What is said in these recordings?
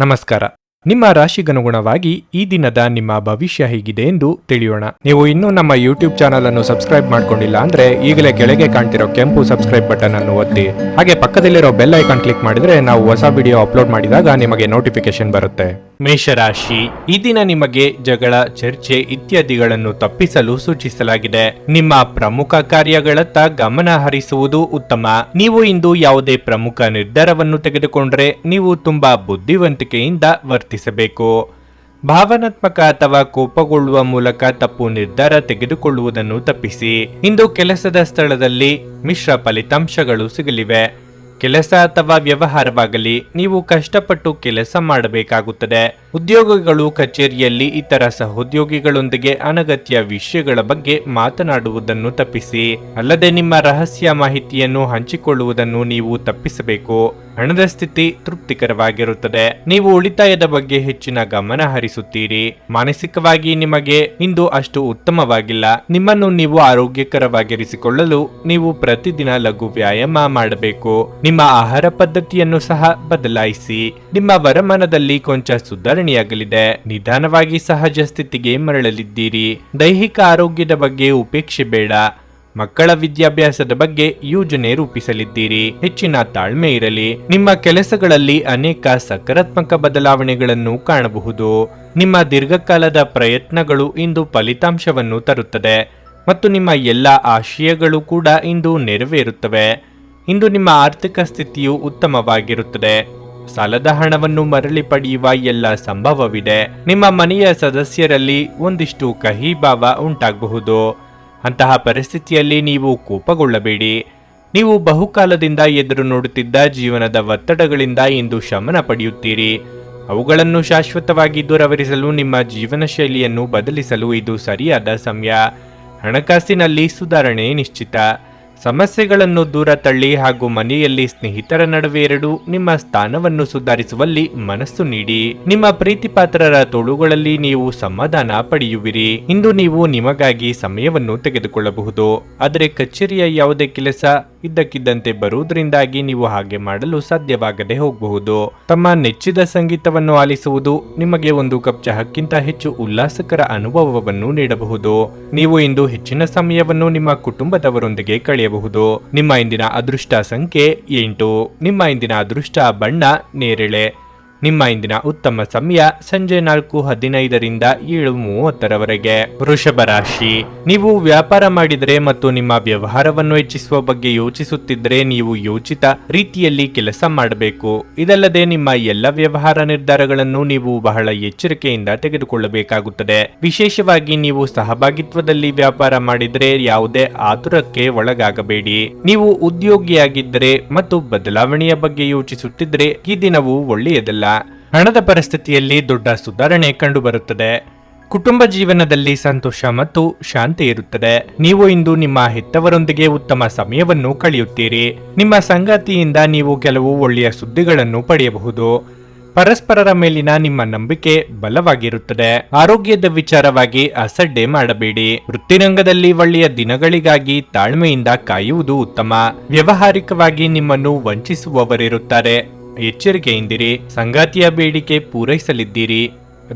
ನಮಸ್ಕಾರ. ನಿಮ್ಮ ರಾಶಿಗನುಗುಣವಾಗಿ ಈ ದಿನದ ನಿಮ್ಮ ಭವಿಷ್ಯ ಹೇಗಿದೆ ಎಂದು ತಿಳಿಯೋಣ. ನೀವು ಇನ್ನೂ ನಮ್ಮ ಯೂಟ್ಯೂಬ್ ಚಾನಲ್ ಅನ್ನು ಸಬ್ಸ್ಕ್ರೈಬ್ ಮಾಡ್ಕೊಂಡಿಲ್ಲ ಅಂದ್ರೆ ಈಗಲೇ ಕೆಳಗೆ ಕಾಣ್ತಿರೋ ಕೆಂಪು ಸಬ್ಸ್ಕ್ರೈಬ್ ಬಟನ್ ಅನ್ನು ಒತ್ತಿ, ಹಾಗೆ ಪಕ್ಕದಲ್ಲಿರೋ ಬೆಲ್ ಐಕಾನ್ ಕ್ಲಿಕ್ ಮಾಡಿದ್ರೆ ನಾವು ಹೊಸ ವಿಡಿಯೋ ಅಪ್ಲೋಡ್ ಮಾಡಿದಾಗ ನಿಮಗೆ ನೋಟಿಫಿಕೇಶನ್ ಬರುತ್ತೆ. ಮೇಷರಾಶಿ, ಈ ದಿನ ನಿಮಗೆ ಜಗಳ, ಚರ್ಚೆ ಇತ್ಯಾದಿಗಳನ್ನು ತಪ್ಪಿಸಲು ಸೂಚಿಸಲಾಗಿದೆ. ನಿಮ್ಮ ಪ್ರಮುಖ ಕಾರ್ಯಗಳತ್ತ ಗಮನ ಹರಿಸುವುದು ಉತ್ತಮ. ನೀವು ಇಂದು ಯಾವುದೇ ಪ್ರಮುಖ ನಿರ್ಧಾರವನ್ನು ತೆಗೆದುಕೊಂಡ್ರೆ ನೀವು ತುಂಬಾ ಬುದ್ಧಿವಂತಿಕೆಯಿಂದ ವರ್ತಿಸಬೇಕು. ಭಾವನಾತ್ಮಕ ಅಥವಾ ಕೋಪಗೊಳ್ಳುವ ಮೂಲಕ ತಪ್ಪು ನಿರ್ಧಾರ ತೆಗೆದುಕೊಳ್ಳುವುದನ್ನು ತಪ್ಪಿಸಿ. ಇಂದು ಕೆಲಸದ ಸ್ಥಳದಲ್ಲಿ ಮಿಶ್ರ ಫಲಿತಾಂಶಗಳು ಸಿಗಲಿವೆ. ಕೆಲಸ ಅಥವಾ ವ್ಯವಹಾರವಾಗಲಿ, ನೀವು ಕಷ್ಟಪಟ್ಟು ಕೆಲಸ ಮಾಡಬೇಕಾಗುತ್ತದೆ. ಉದ್ಯೋಗಿಗಳು ಕಚೇರಿಯಲ್ಲಿ ಇತರ ಸಹೋದ್ಯೋಗಿಗಳೊಂದಿಗೆ ಅನಗತ್ಯ ವಿಷಯಗಳ ಬಗ್ಗೆ ಮಾತನಾಡುವುದನ್ನು ತಪ್ಪಿಸಿ. ಅಲ್ಲದೆ ನಿಮ್ಮ ರಹಸ್ಯ ಮಾಹಿತಿಯನ್ನು ಹಂಚಿಕೊಳ್ಳುವುದನ್ನು ನೀವು ತಪ್ಪಿಸಬೇಕು. ಹಣದ ಸ್ಥಿತಿ ತೃಪ್ತಿಕರವಾಗಿರುತ್ತದೆ. ನೀವು ಉಳಿತಾಯದ ಬಗ್ಗೆ ಹೆಚ್ಚಿನ ಗಮನ ಹರಿಸುತ್ತೀರಿ. ಮಾನಸಿಕವಾಗಿ ನಿಮಗೆ ಇಂದು ಅಷ್ಟು ಉತ್ತಮವಾಗಿಲ್ಲ. ನಿಮ್ಮನ್ನು ನೀವು ಆರೋಗ್ಯಕರವಾಗಿರಿಸಿಕೊಳ್ಳಲು ನೀವು ಪ್ರತಿದಿನ ಲಘು ವ್ಯಾಯಾಮ ಮಾಡಬೇಕು. ನಿಮ್ಮ ಆಹಾರ ಪದ್ಧತಿಯನ್ನು ಸಹ ಬದಲಾಯಿಸಿ. ನಿಮ್ಮ ವರಮಾನದಲ್ಲಿ ಕೊಂಚ ಸುಧಾರಣೆಯಾಗಲಿದೆ. ನಿಧಾನವಾಗಿ ಸಹಜ ಸ್ಥಿತಿಗೆ ಮರಳಲಿದ್ದೀರಿ. ದೈಹಿಕ ಆರೋಗ್ಯದ ಬಗ್ಗೆ ಉಪೇಕ್ಷೆ ಬೇಡ. ಮಕ್ಕಳ ವಿದ್ಯಾಭ್ಯಾಸದ ಬಗ್ಗೆ ಯೋಜನೆ ರೂಪಿಸಲಿದ್ದೀರಿ. ಹೆಚ್ಚಿನ ತಾಳ್ಮೆ ಇರಲಿ. ನಿಮ್ಮ ಕೆಲಸಗಳಲ್ಲಿ ಅನೇಕ ಸಕಾರಾತ್ಮಕ ಬದಲಾವಣೆಗಳನ್ನು ಕಾಣಬಹುದು. ನಿಮ್ಮ ದೀರ್ಘಕಾಲದ ಪ್ರಯತ್ನಗಳು ಇಂದು ಫಲಿತಾಂಶವನ್ನು ತರುತ್ತದೆ ಮತ್ತು ನಿಮ್ಮ ಎಲ್ಲ ಆಶಯಗಳು ಕೂಡ ಇಂದು ನೆರವೇರುತ್ತವೆ. ಇಂದು ನಿಮ್ಮ ಆರ್ಥಿಕ ಸ್ಥಿತಿಯು ಉತ್ತಮವಾಗಿರುತ್ತದೆ. ಸಾಲದ ಹಣವನ್ನು ಮರಳಿ ಪಡೆಯುವ ಎಲ್ಲ ಸಂಭವವಿದೆ. ನಿಮ್ಮ ಮನೆಯ ಸದಸ್ಯರಲ್ಲಿ ಒಂದಿಷ್ಟು ಕಹಿ ಭಾವ ಉಂಟಾಗಬಹುದು. ಅಂತಹ ಪರಿಸ್ಥಿತಿಯಲ್ಲಿ ನೀವು ಕೋಪಗೊಳ್ಳಬೇಡಿ. ನೀವು ಬಹುಕಾಲದಿಂದ ಎದುರು ನೋಡುತ್ತಿದ್ದ ಜೀವನದ ಒತ್ತಡಗಳಿಂದ ಇಂದು ಶಮನ ಪಡೆಯುತ್ತೀರಿ. ಅವುಗಳನ್ನು ಶಾಶ್ವತವಾಗಿ ದೂರವಿರಿಸಲು ನಿಮ್ಮ ಜೀವನ ಶೈಲಿಯನ್ನು ಬದಲಿಸಲು ಇದು ಸರಿಯಾದ ಸಮಯ. ಹಣಕಾಸಿನಲ್ಲಿ ಸುಧಾರಣೆ ನಿಶ್ಚಿತ. ಸಮಸ್ಯೆಗಳನ್ನು ದೂರ ತಳ್ಳಿ ಹಾಗೂ ಮನೆಯಲ್ಲಿ ಸ್ನೇಹಿತರ ನಡುವೆ ಎರಡೂ ನಿಮ್ಮ ಸ್ಥಾನವನ್ನು ಸುಧಾರಿಸುವಲ್ಲಿ ಮನಸ್ಸು ನೀಡಿ. ನಿಮ್ಮ ಪ್ರೀತಿಪಾತ್ರರ ತೋಳುಗಳಲ್ಲಿ ನೀವು ಸಮಾಧಾನ ಪಡೆಯುವಿರಿ. ಇಂದು ನೀವು ನಿಮಗಾಗಿ ಸಮಯವನ್ನು ತೆಗೆದುಕೊಳ್ಳಬಹುದು. ಆದರೆ ಕಚೇರಿಯ ಯಾವುದೇ ಕೆಲಸ ಇದ್ದಕ್ಕಿದ್ದಂತೆ ಬರುವುದರಿಂದಾಗಿ ನೀವು ಹಾಗೆ ಮಾಡಲು ಸಾಧ್ಯವಾಗದೆ ಹೋಗಬಹುದು. ತಮ್ಮ ನೆಚ್ಚಿದ ಸಂಗೀತವನ್ನು ಆಲಿಸುವುದು ನಿಮಗೆ ಒಂದು ಕಪ್ ಚಹಕ್ಕಿಂತ ಹೆಚ್ಚು ಉಲ್ಲಾಸಕರ ಅನುಭವವನ್ನು ನೀಡಬಹುದು. ನೀವು ಇಂದು ಹೆಚ್ಚಿನ ಸಮಯವನ್ನು ನಿಮ್ಮ ಕುಟುಂಬದವರೊಂದಿಗೆ ಕಳೆಯಬಹುದು. ನಿಮ್ಮ ಇಂದಿನ ಅದೃಷ್ಟ ಸಂಖ್ಯೆ 8. ನಿಮ್ಮ ಇಂದಿನ ಅದೃಷ್ಟ ಬಣ್ಣ ನೇರಳೆ. ನಿಮ್ಮ ಇಂದಿನ ಉತ್ತಮ ಸಮಯ ಸಂಜೆ 4:15ರಿಂದ 7:30ರವರೆಗೆ. ವೃಷಭ ರಾಶಿ, ನೀವು ವ್ಯಾಪಾರ ಮಾಡಿದರೆ ಮತ್ತು ನಿಮ್ಮ ವ್ಯವಹಾರವನ್ನು ಹೆಚ್ಚಿಸುವ ಬಗ್ಗೆ ಯೋಚಿಸುತ್ತಿದ್ದರೆ ನೀವು ಯೋಚಿತ ರೀತಿಯಲ್ಲಿ ಕೆಲಸ ಮಾಡಬೇಕು. ಇದಲ್ಲದೆ ನಿಮ್ಮ ಎಲ್ಲ ವ್ಯವಹಾರ ನಿರ್ಧಾರಗಳನ್ನು ನೀವು ಬಹಳ ಎಚ್ಚರಿಕೆಯಿಂದ ತೆಗೆದುಕೊಳ್ಳಬೇಕಾಗುತ್ತದೆ. ವಿಶೇಷವಾಗಿ ನೀವು ಸಹಭಾಗಿತ್ವದಲ್ಲಿ ವ್ಯಾಪಾರ ಮಾಡಿದರೆ ಯಾವುದೇ ಆತುರಕ್ಕೆ ಒಳಗಾಗಬೇಡಿ. ನೀವು ಉದ್ಯೋಗಿಯಾಗಿದ್ದರೆ ಮತ್ತು ಬದಲಾವಣೆಯ ಬಗ್ಗೆ ಯೋಚಿಸುತ್ತಿದ್ದರೆ ಈ ದಿನವು ಒಳ್ಳೆಯದಲ್ಲ. ಹಣದ ಪರಿಸ್ಥಿತಿಯಲ್ಲಿ ದೊಡ್ಡ ಸುಧಾರಣೆ ಕಂಡುಬರುತ್ತದೆ. ಕುಟುಂಬ ಜೀವನದಲ್ಲಿ ಸಂತೋಷ ಮತ್ತು ಶಾಂತಿ ಇರುತ್ತದೆ. ನೀವು ಇಂದು ನಿಮ್ಮ ಹೆತ್ತವರೊಂದಿಗೆ ಉತ್ತಮ ಸಮಯವನ್ನು ಕಳೆಯುತ್ತೀರಿ. ನಿಮ್ಮ ಸಂಗಾತಿಯಿಂದ ನೀವು ಕೆಲವು ಒಳ್ಳೆಯ ಸುದ್ದಿಗಳನ್ನು ಪಡೆಯಬಹುದು. ಪರಸ್ಪರರ ಮೇಲಿನ ನಿಮ್ಮ ನಂಬಿಕೆ ಬಲವಾಗಿರುತ್ತದೆ. ಆರೋಗ್ಯದ ವಿಚಾರವಾಗಿ ಅಸಡ್ಡೆ ಮಾಡಬೇಡಿ. ವೃತ್ತಿರಂಗದಲ್ಲಿ ಒಳ್ಳೆಯ ದಿನಗಳಿಗಾಗಿ ತಾಳ್ಮೆಯಿಂದ ಕಾಯುವುದು ಉತ್ತಮ. ವ್ಯಾವಹಾರಿಕವಾಗಿ ನಿಮ್ಮನ್ನು ವಂಚಿಸುವವರಿರುತ್ತಾರೆ. ಎಚ್ಚರಿಕೆಯಿಂದಿರಿ. ಸಂಗಾತಿಯ ಬೇಡಿಕೆ ಪೂರೈಸಲಿದ್ದೀರಿ.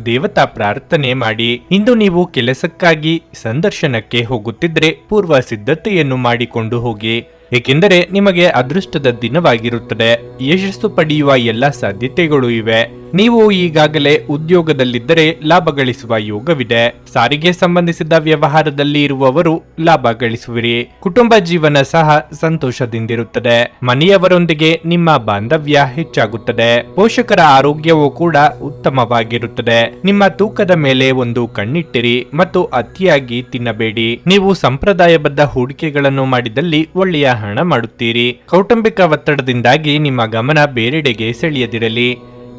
ದೇವತಾ ಪ್ರಾರ್ಥನೆ ಮಾಡಿ. ಇಂದು ನೀವು ಕೆಲಸಕ್ಕಾಗಿ ಸಂದರ್ಶನಕ್ಕೆ ಹೋಗುತ್ತಿದ್ರೆ ಪೂರ್ವ ಸಿದ್ಧತೆಯನ್ನು ಮಾಡಿಕೊಂಡು ಹೋಗಿ, ಏಕೆಂದರೆ ನಿಮಗೆ ಅದೃಷ್ಟದ ದಿನವಾಗಿರುತ್ತದೆ. ಯಶಸ್ಸು ಪಡೆಯುವ ಎಲ್ಲ ಸಾಧ್ಯತೆಗಳು ಇವೆ. ನೀವು ಈಗಾಗಲೇ ಉದ್ಯೋಗದಲ್ಲಿದ್ದರೆ ಲಾಭ ಗಳಿಸುವ ಯೋಗವಿದೆ. ಸಾರಿಗೆ ಸಂಬಂಧಿಸಿದ ವ್ಯವಹಾರದಲ್ಲಿ ಇರುವವರು ಲಾಭ ಗಳಿಸುವಿರಿ. ಕುಟುಂಬ ಜೀವನ ಸಹ ಸಂತೋಷದಿಂದಿರುತ್ತದೆ. ಮನೆಯವರೊಂದಿಗೆ ನಿಮ್ಮ ಬಾಂಧವ್ಯ ಹೆಚ್ಚಾಗುತ್ತದೆ. ಪೋಷಕರ ಆರೋಗ್ಯವೂ ಕೂಡ ಉತ್ತಮವಾಗಿರುತ್ತದೆ. ನಿಮ್ಮ ತೂಕದ ಮೇಲೆ ಒಂದು ಕಣ್ಣಿಟ್ಟಿರಿ ಮತ್ತು ಅತಿಯಾಗಿ ತಿನ್ನಬೇಡಿ. ನೀವು ಸಂಪ್ರದಾಯಬದ್ಧ ಹೂಡಿಕೆಗಳನ್ನು ಮಾಡಿದಲ್ಲಿ ಒಳ್ಳೆಯ ಹಣ ಮಾಡುತ್ತೀರಿ. ಕೌಟುಂಬಿಕ ಒತ್ತಡದಿಂದಾಗಿ ನಿಮ್ಮ ಗಮನ ಬೇರೆಡೆಗೆ ಸೆಳೆಯದಿರಲಿ.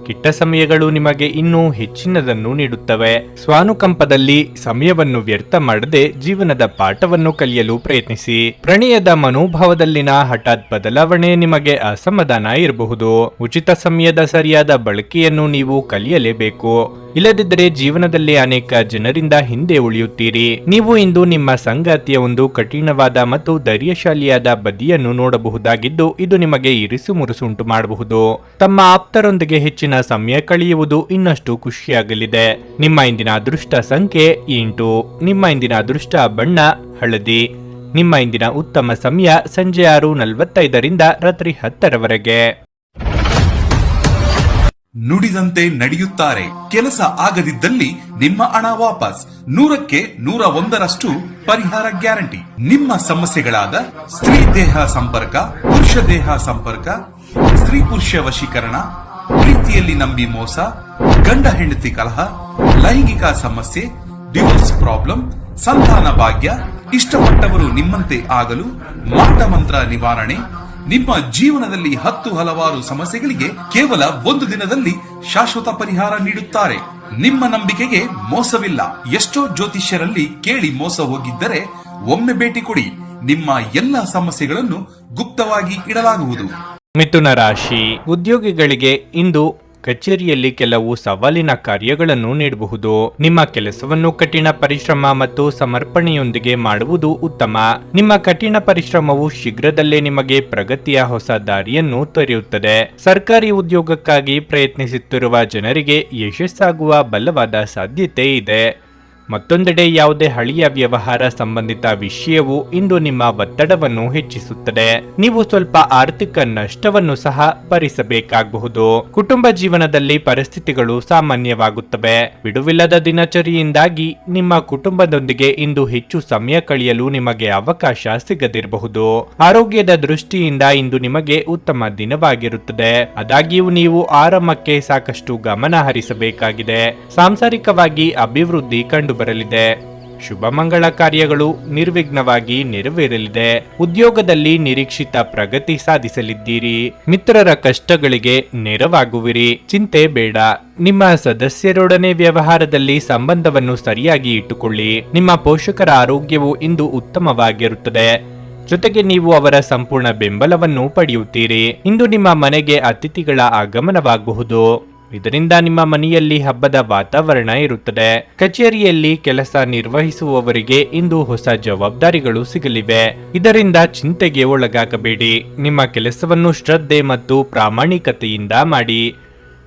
ಕೆಟ್ಟ ಸಮಯಗಳು ನಿಮಗೆ ಇನ್ನೂ ಹೆಚ್ಚಿನದನ್ನು ನೀಡುತ್ತವೆ. ಸ್ವಾನುಕಂಪದಲ್ಲಿ ಸಮಯವನ್ನು ವ್ಯರ್ಥ ಮಾಡದೆ ಜೀವನದ ಪಾಠವನ್ನು ಕಲಿಯಲು ಪ್ರಯತ್ನಿಸಿ. ಪ್ರಣಯದ ಮನೋಭಾವದಲ್ಲಿನ ಹಠಾತ್ ಬದಲಾವಣೆ ನಿಮಗೆ ಅಸಮಾಧಾನ ಇರಬಹುದು. ಉಚಿತ ಸಮಯದ ಸರಿಯಾದ ಬಳಕೆಯನ್ನು ನೀವು ಕಲಿಯಲೇಬೇಕು. ಇಲ್ಲದಿದ್ದರೆ ಜೀವನದಲ್ಲಿ ಅನೇಕ ಜನರಿಂದ ಹಿಂದೆ ಉಳಿಯುತ್ತೀರಿ. ನೀವು ಇಂದು ನಿಮ್ಮ ಸಂಗಾತಿಯ ಒಂದು ಕಠಿಣವಾದ ಮತ್ತು ಧೈರ್ಯಶಾಲಿಯಾದ ಬದಿಯನ್ನು ನೋಡಬಹುದಾಗಿದ್ದು, ಇದು ನಿಮಗೆ ಇರಿಸು ಮುರುಸು ಉಂಟು ಮಾಡಬಹುದು. ತಮ್ಮ ಆಪ್ತರೊಂದಿಗೆ ಹೆಚ್ಚಿನ ಸಮಯ ಕಳೆಯುವುದು ಇನ್ನಷ್ಟು ಖುಷಿಯಾಗಲಿದೆ. ನಿಮ್ಮ ಇಂದಿನ ಅದೃಷ್ಟ ಸಂಖ್ಯೆ 8. ನಿಮ್ಮ ಇಂದಿನ ಅದೃಷ್ಟ ಬಣ್ಣ ಹಳದಿ. ನಿಮ್ಮ ಇಂದಿನ ಉತ್ತಮ ಸಮಯ ಸಂಜೆ 6:45 ರಾತ್ರಿ 10ರವರೆಗೆ. ನುಡಿದಂತೆ ನಡೆಯುತ್ತಾರೆ. ಕೆಲಸ ಆಗದಿದ್ದಲ್ಲಿ ನಿಮ್ಮ ಹಣ ವಾಪಸ್. 100ಕ್ಕೆ 101ರಷ್ಟು ಪರಿಹಾರ ಗ್ಯಾರಂಟಿ. ನಿಮ್ಮ ಸಮಸ್ಯೆಗಳಾದ ಸ್ತ್ರೀ ದೇಹ ಸಂಪರ್ಕ, ಪುರುಷ ದೇಹ ಸಂಪರ್ಕ, ಸ್ತ್ರೀ ಪುರುಷ ವಶೀಕರಣ, ಪ್ರೀತಿಯಲ್ಲಿ ನಂಬಿ ಮೋಸ, ಗಂಡ ಹೆಂಡತಿ ಕಲಹ, ಲೈಂಗಿಕ ಸಮಸ್ಯೆ, ಡಿವೋರ್ಸ್ ಪ್ರಾಬ್ಲಮ್, ಸಂತಾನ ಭಾಗ್ಯ, ಇಷ್ಟಪಟ್ಟವರು ನಿಮ್ಮಂತೆ ಆಗಲು ಮಾಟ ಮಂತ್ರ ನಿವಾರಣೆ, ನಿಮ್ಮ ಜೀವನದಲ್ಲಿ 10 ಹಲವಾರು ಸಮಸ್ಯೆಗಳಿಗೆ ಕೇವಲ 1 ದಿನದಲ್ಲಿ ಶಾಶ್ವತ ಪರಿಹಾರ ನೀಡುತ್ತಾರೆ. ನಿಮ್ಮ ನಂಬಿಕೆಗೆ ಮೋಸವಿಲ್ಲ. ಎಷ್ಟೋ ಜ್ಯೋತಿಷ್ಯರಲ್ಲಿ ಕೇಳಿ ಮೋಸ ಹೋಗಿದ್ದರೆ ಒಮ್ಮೆ ಭೇಟಿ ಕೊಡಿ. ನಿಮ್ಮ ಎಲ್ಲ ಸಮಸ್ಯೆಗಳನ್ನು ಗುಪ್ತವಾಗಿ ಇಡಲಾಗುವುದು. ಮಿಥುನ ರಾಶಿ ಉದ್ಯೋಗಿಗಳಿಗೆ ಇಂದು ಕಚೇರಿಯಲ್ಲಿ ಕೆಲವು ಸವಾಲಿನ ಕಾರ್ಯಗಳನ್ನು ನೀಡಬಹುದು. ನಿಮ್ಮ ಕೆಲಸವನ್ನು ಕಠಿಣ ಪರಿಶ್ರಮ ಮತ್ತು ಸಮರ್ಪಣೆಯೊಂದಿಗೆ ಮಾಡುವುದು ಉತ್ತಮ. ನಿಮ್ಮ ಕಠಿಣ ಪರಿಶ್ರಮವು ಶೀಘ್ರದಲ್ಲೇ ನಿಮಗೆ ಪ್ರಗತಿಯ ಹೊಸ ದಾರಿಯನ್ನು ತೆರೆಯುತ್ತದೆ. ಸರ್ಕಾರಿ ಉದ್ಯೋಗಕ್ಕಾಗಿ ಪ್ರಯತ್ನಿಸುತ್ತಿರುವ ಜನರಿಗೆ ಯಶಸ್ಸಾಗುವ ಬಲವಾದ ಸಾಧ್ಯತೆ ಇದೆ. ಮತ್ತೊಂದೆಡೆ ಯಾವುದೇ ಹಳೆಯ ವ್ಯವಹಾರ ಸಂಬಂಧಿತ ವಿಷಯವು ಇಂದು ನಿಮ್ಮ ಒತ್ತಡವನ್ನು ಹೆಚ್ಚಿಸುತ್ತದೆ. ನೀವು ಸ್ವಲ್ಪ ಆರ್ಥಿಕ ನಷ್ಟವನ್ನು ಸಹ ಭರಿಸಬೇಕಾಗಬಹುದು. ಕುಟುಂಬ ಜೀವನದಲ್ಲಿ ಪರಿಸ್ಥಿತಿಗಳು ಸಾಮಾನ್ಯವಾಗುತ್ತವೆ. ಬಿಡುವಿಲ್ಲದ ದಿನಚರಿಯಿಂದಾಗಿ ನಿಮ್ಮ ಕುಟುಂಬದೊಂದಿಗೆ ಇಂದು ಹೆಚ್ಚು ಸಮಯ ಕಳೆಯಲು ನಿಮಗೆ ಅವಕಾಶ ಸಿಗದಿರಬಹುದು. ಆರೋಗ್ಯದ ದೃಷ್ಟಿಯಿಂದ ಇಂದು ನಿಮಗೆ ಉತ್ತಮ ದಿನವಾಗಿರುತ್ತದೆ. ಆದಾಗ್ಯೂ ನೀವು ಆರಾಮಕ್ಕೆ ಸಾಕಷ್ಟು ಗಮನ ಹರಿಸಬೇಕಾಗಿದೆ. ಸಾಂಸಾರಿಕವಾಗಿ ಅಭಿವೃದ್ಧಿ ಬರಲಿದೆ. ಶುಭ ಮಂಗಳ ಕಾರ್ಯಗಳು ನಿರ್ವಿಘ್ನವಾಗಿ ನೆರವೇರಲಿದೆ. ಉದ್ಯೋಗದಲ್ಲಿ ನಿರೀಕ್ಷಿತ ಪ್ರಗತಿ ಸಾಧಿಸಲಿದ್ದೀರಿ. ಮಿತ್ರರ ಕಷ್ಟಗಳಿಗೆ ನೆರವಾಗುವಿರಿ. ಚಿಂತೆ ಬೇಡ. ನಿಮ್ಮ ಸದಸ್ಯರೊಡನೆ ವ್ಯವಹಾರದಲ್ಲಿ ಸಂಬಂಧವನ್ನು ಸರಿಯಾಗಿ ಇಟ್ಟುಕೊಳ್ಳಿ. ನಿಮ್ಮ ಪೋಷಕರ ಆರೋಗ್ಯವು ಇಂದು ಉತ್ತಮವಾಗಿರುತ್ತದೆ. ಜೊತೆಗೆ ನೀವು ಅವರ ಸಂಪೂರ್ಣ ಬೆಂಬಲವನ್ನು ಪಡೆಯುತ್ತೀರಿ. ಇಂದು ನಿಮ್ಮ ಮನೆಗೆ ಅತಿಥಿಗಳ ಆಗಮನವಾಗಬಹುದು. ಇದರಿಂದ ನಿಮ್ಮ ಮನೆಯಲ್ಲಿ ಹಬ್ಬದ ವಾತಾವರಣ ಇರುತ್ತದೆ. ಕಚೇರಿಯಲ್ಲಿ ಕೆಲಸ ನಿರ್ವಹಿಸುವವರಿಗೆ ಇಂದು ಹೊಸ ಜವಾಬ್ದಾರಿಗಳು ಸಿಗಲಿವೆ. ಇದರಿಂದ ಚಿಂತೆಗೆ ಒಳಗಾಗಬೇಡಿ. ನಿಮ್ಮ ಕೆಲಸವನ್ನು ಶ್ರದ್ಧೆ ಮತ್ತು ಪ್ರಾಮಾಣಿಕತೆಯಿಂದ ಮಾಡಿ.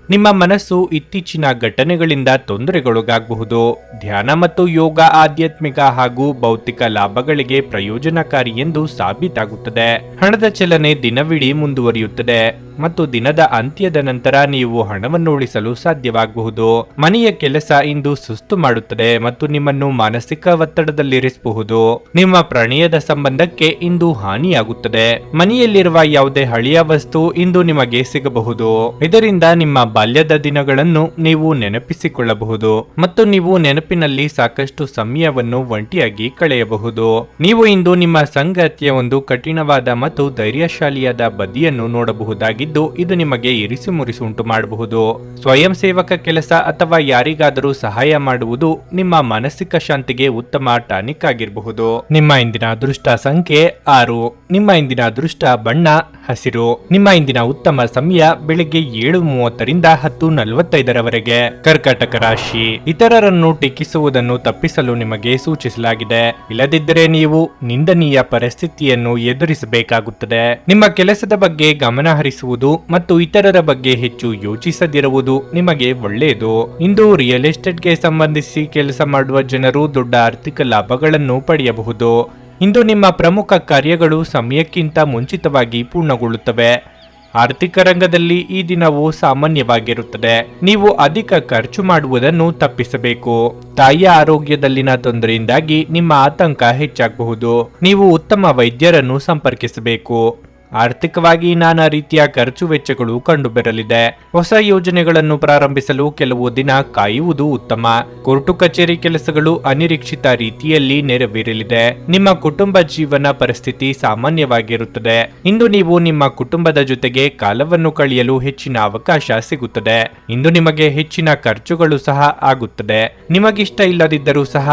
ನಿಮ್ಮ ಮನಸ್ಸು ಇತ್ತೀಚಿನ ಘಟನೆಗಳಿಂದ ತೊಂದರೆಗೊಳಗಾಗಬಹುದು. ಧ್ಯಾನ ಮತ್ತು ಯೋಗ ಆಧ್ಯಾತ್ಮಿಕ ಹಾಗೂ ಭೌತಿಕ ಲಾಭಗಳಿಗೆ ಪ್ರಯೋಜನಕಾರಿ ಎಂದು ಸಾಬೀತಾಗುತ್ತದೆ. ಹಣದ ಚಲನೆ ದಿನವಿಡೀ ಮುಂದುವರಿಯುತ್ತದೆ ಮತ್ತು ದಿನದ ಅಂತ್ಯದ ನಂತರ ನೀವು ಹಣವನ್ನು ಉಳಿಸಲು ಸಾಧ್ಯವಾಗಬಹುದು. ಮನೆಯ ಕೆಲಸ ಇಂದು ಸುಸ್ತು ಮಾಡುತ್ತದೆ ಮತ್ತು ನಿಮ್ಮನ್ನು ಮಾನಸಿಕ ಒತ್ತಡದಲ್ಲಿರಿಸಬಹುದು. ನಿಮ್ಮ ಪ್ರಣಯದ ಸಂಬಂಧಕ್ಕೆ ಇಂದು ಹಾನಿಯಾಗುತ್ತದೆ. ಮನೆಯಲ್ಲಿರುವ ಯಾವುದೇ ಹಳೆಯ ವಸ್ತು ಇಂದು ನಿಮಗೆ ಸಿಗಬಹುದು. ಇದರಿಂದ ನಿಮ್ಮ ಬಾಲ್ಯದ ದಿನಗಳನ್ನು ನೀವು ನೆನಪಿಸಿಕೊಳ್ಳಬಹುದು ಮತ್ತು ನೀವು ನೆನಪಿನಲ್ಲಿ ಸಾಕಷ್ಟು ಸಮಯವನ್ನು ಒಂಟಿಯಾಗಿ ಕಳೆಯಬಹುದು. ನೀವು ಇಂದು ನಿಮ್ಮ ಸಂಗಾತಿಯ ಒಂದು ಕಠಿಣವಾದ ಮತ್ತು ಧೈರ್ಯಶಾಲಿಯಾದ ಬದಿಯನ್ನು ನೋಡಬಹುದಾಗಿದ್ದು, ಇದು ನಿಮಗೆ ಇರಿಸು ಮುರಿಸು ಉಂಟು ಮಾಡಬಹುದು. ಸ್ವಯಂ ಸೇವಕ ಕೆಲಸ ಅಥವಾ ಯಾರಿಗಾದರೂ ಸಹಾಯ ಮಾಡುವುದು ನಿಮ್ಮ ಮಾನಸಿಕ ಶಾಂತಿಗೆ ಉತ್ತಮ ಟಾನಿಕ್ ಆಗಿರಬಹುದು. ನಿಮ್ಮ ಇಂದಿನ ಅದೃಷ್ಟ ಸಂಖ್ಯೆ 6. ನಿಮ್ಮ ಇಂದಿನ ಅದೃಷ್ಟ ಬಣ್ಣ ಹಸಿರು. ನಿಮ್ಮ ಇಂದಿನ ಉತ್ತಮ ಸಮಯ ಬೆಳಿಗ್ಗೆ 7:30 10:45 ಕರ್ಕಾಟಕ ರಾಶಿ ಇತರರನ್ನು ಟೀಕಿಸುವುದನ್ನು ತಪ್ಪಿಸಲು ನಿಮಗೆ ಸೂಚಿಸಲಾಗಿದೆ. ಇಲ್ಲದಿದ್ದರೆ ನೀವು ನಿಂದನೀಯ ಪರಿಸ್ಥಿತಿಯನ್ನು ಎದುರಿಸಬೇಕಾಗುತ್ತದೆ. ನಿಮ್ಮ ಕೆಲಸದ ಬಗ್ಗೆ ಗಮನ ಹರಿಸುವುದು ಮತ್ತು ಇತರರ ಬಗ್ಗೆ ಹೆಚ್ಚು ಯೋಚಿಸದಿರುವುದು ನಿಮಗೆ ಒಳ್ಳೆಯದು. ಇಂದು ರಿಯಲ್ ಎಸ್ಟೇಟ್ಗೆ ಸಂಬಂಧಿಸಿ ಕೆಲಸ ಮಾಡುವ ಜನರು ದೊಡ್ಡ ಆರ್ಥಿಕ ಲಾಭಗಳನ್ನು ಪಡೆಯಬಹುದು. ಇಂದು ನಿಮ್ಮ ಪ್ರಮುಖ ಕಾರ್ಯಗಳು ಸಮಯಕ್ಕಿಂತ ಮುಂಚಿತವಾಗಿ ಪೂರ್ಣಗೊಳ್ಳುತ್ತವೆ. ಆರ್ಥಿಕ ರಂಗದಲ್ಲಿ ಈ ದಿನವು ಸಾಮಾನ್ಯವಾಗಿರುತ್ತದೆ. ನೀವು ಅಧಿಕ ಖರ್ಚು ಮಾಡುವುದನ್ನು ತಪ್ಪಿಸಬೇಕು. ತಾಯಿಯ ಆರೋಗ್ಯದಲ್ಲಿನ ತೊಂದರೆಯಿಂದಾಗಿ ನಿಮ್ಮ ಆತಂಕ ಹೆಚ್ಚಾಗಬಹುದು. ನೀವು ಉತ್ತಮ ವೈದ್ಯರನ್ನು ಸಂಪರ್ಕಿಸಬೇಕು. ಆರ್ಥಿಕವಾಗಿ ನಾನಾ ರೀತಿಯ ಖರ್ಚು ವೆಚ್ಚಗಳು ಕಂಡುಬರಲಿದೆ. ಹೊಸ ಯೋಜನೆಗಳನ್ನು ಪ್ರಾರಂಭಿಸಲು ಕೆಲವು ದಿನ ಕಾಯುವುದು ಉತ್ತಮ. ಕೋರ್ಟು ಕಚೇರಿ ಕೆಲಸಗಳು ಅನಿರೀಕ್ಷಿತ ರೀತಿಯಲ್ಲಿ ನೆರವೇರಲಿದೆ. ನಿಮ್ಮ ಕುಟುಂಬ ಜೀವನ ಪರಿಸ್ಥಿತಿ ಸಾಮಾನ್ಯವಾಗಿರುತ್ತದೆ. ಇಂದು ನೀವು ನಿಮ್ಮ ಕುಟುಂಬದ ಜೊತೆಗೆ ಕಾಲವನ್ನು ಕಳೆಯಲು ಹೆಚ್ಚಿನ ಅವಕಾಶ ಸಿಗುತ್ತದೆ. ಇಂದು ನಿಮಗೆ ಹೆಚ್ಚಿನ ಖರ್ಚುಗಳು ಸಹ ಆಗುತ್ತದೆ. ನಿಮಗಿಷ್ಟ ಇಲ್ಲದಿದ್ದರೂ ಸಹ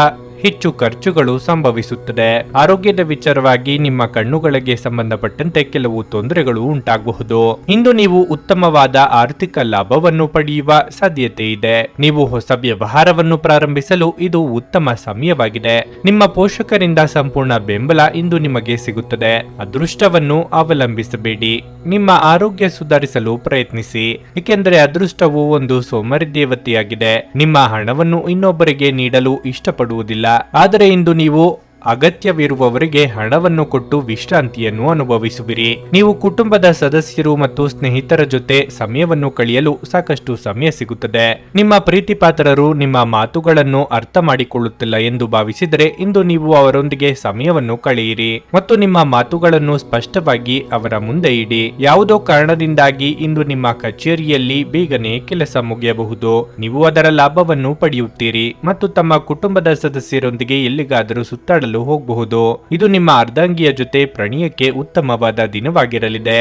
ಹೆಚ್ಚು ಖರ್ಚುಗಳು ಸಂಭವಿಸುತ್ತದೆ. ಆರೋಗ್ಯದ ವಿಚಾರವಾಗಿ ನಿಮ್ಮ ಕಣ್ಣುಗಳಿಗೆ ಸಂಬಂಧಪಟ್ಟಂತೆ ಕೆಲವು ತೊಂದರೆಗಳು ಉಂಟಾಗಬಹುದು. ಇಂದು ನೀವು ಉತ್ತಮವಾದ ಆರ್ಥಿಕ ಲಾಭವನ್ನು ಪಡೆಯುವ ಸಾಧ್ಯತೆ ಇದೆ. ನೀವು ಹೊಸ ವ್ಯವಹಾರವನ್ನು ಪ್ರಾರಂಭಿಸಲು ಇದು ಉತ್ತಮ ಸಮಯವಾಗಿದೆ. ನಿಮ್ಮ ಪೋಷಕರಿಂದ ಸಂಪೂರ್ಣ ಬೆಂಬಲ ಇಂದು ನಿಮಗೆ ಸಿಗುತ್ತದೆ. ಅದೃಷ್ಟವನ್ನು ಅವಲಂಬಿಸಬೇಡಿ. ನಿಮ್ಮ ಆರೋಗ್ಯ ಸುಧಾರಿಸಲು ಪ್ರಯತ್ನಿಸಿ, ಏಕೆಂದರೆ ಅದೃಷ್ಟವು ಒಂದು ಸೋಮಾರಿ ದೇವತೆಯಾಗಿದೆ. ನಿಮ್ಮ ಹಣವನ್ನು ಇನ್ನೊಬ್ಬರಿಗೆ ನೀಡಲು ಇಷ್ಟಪಡುವುದಿಲ್ಲ, ಆದರೆ ಇಂದು ನೀವು ಅಗತ್ಯವಿರುವವರಿಗೆ ಹಣವನ್ನು ಕೊಟ್ಟು ವಿಶ್ರಾಂತಿಯನ್ನು ಅನುಭವಿಸುವಿರಿ. ನೀವು ಕುಟುಂಬದ ಸದಸ್ಯರು ಮತ್ತು ಸ್ನೇಹಿತರ ಜೊತೆ ಸಮಯವನ್ನು ಕಳೆಯಲು ಸಾಕಷ್ಟು ಸಮಯ ಸಿಗುತ್ತದೆ. ನಿಮ್ಮ ಪ್ರೀತಿಪಾತ್ರರು ನಿಮ್ಮ ಮಾತುಗಳನ್ನು ಅರ್ಥ ಮಾಡಿಕೊಳ್ಳುತ್ತಿಲ್ಲ ಎಂದು ಭಾವಿಸಿದರೆ ಇಂದು ನೀವು ಅವರೊಂದಿಗೆ ಸಮಯವನ್ನು ಕಳೆಯಿರಿ ಮತ್ತು ನಿಮ್ಮ ಮಾತುಗಳನ್ನು ಸ್ಪಷ್ಟವಾಗಿ ಅವರ ಮುಂದೆ ಇಡಿ. ಯಾವುದೋ ಕಾರಣದಿಂದಾಗಿ ಇಂದು ನಿಮ್ಮ ಕಚೇರಿಯಲ್ಲಿ ಬೇಗನೆ ಕೆಲಸ ಮುಗಿಯಬಹುದು. ನೀವು ಅದರ ಲಾಭವನ್ನು ಪಡೆಯುತ್ತೀರಿ ಮತ್ತು ತಮ್ಮ ಕುಟುಂಬದ ಸದಸ್ಯರೊಂದಿಗೆ ಎಲ್ಲಿಗಾದರೂ ಸುತ್ತಾಡಲು ಹೋಗಬಹುದು. ಇದು ನಿಮ್ಮ ಅರ್ಧಾಂಗಿಯ ಜೊತೆ ಪ್ರಣಯಕ್ಕೆ ಉತ್ತಮವಾದ ದಿನವಾಗಿರಲಿದೆ.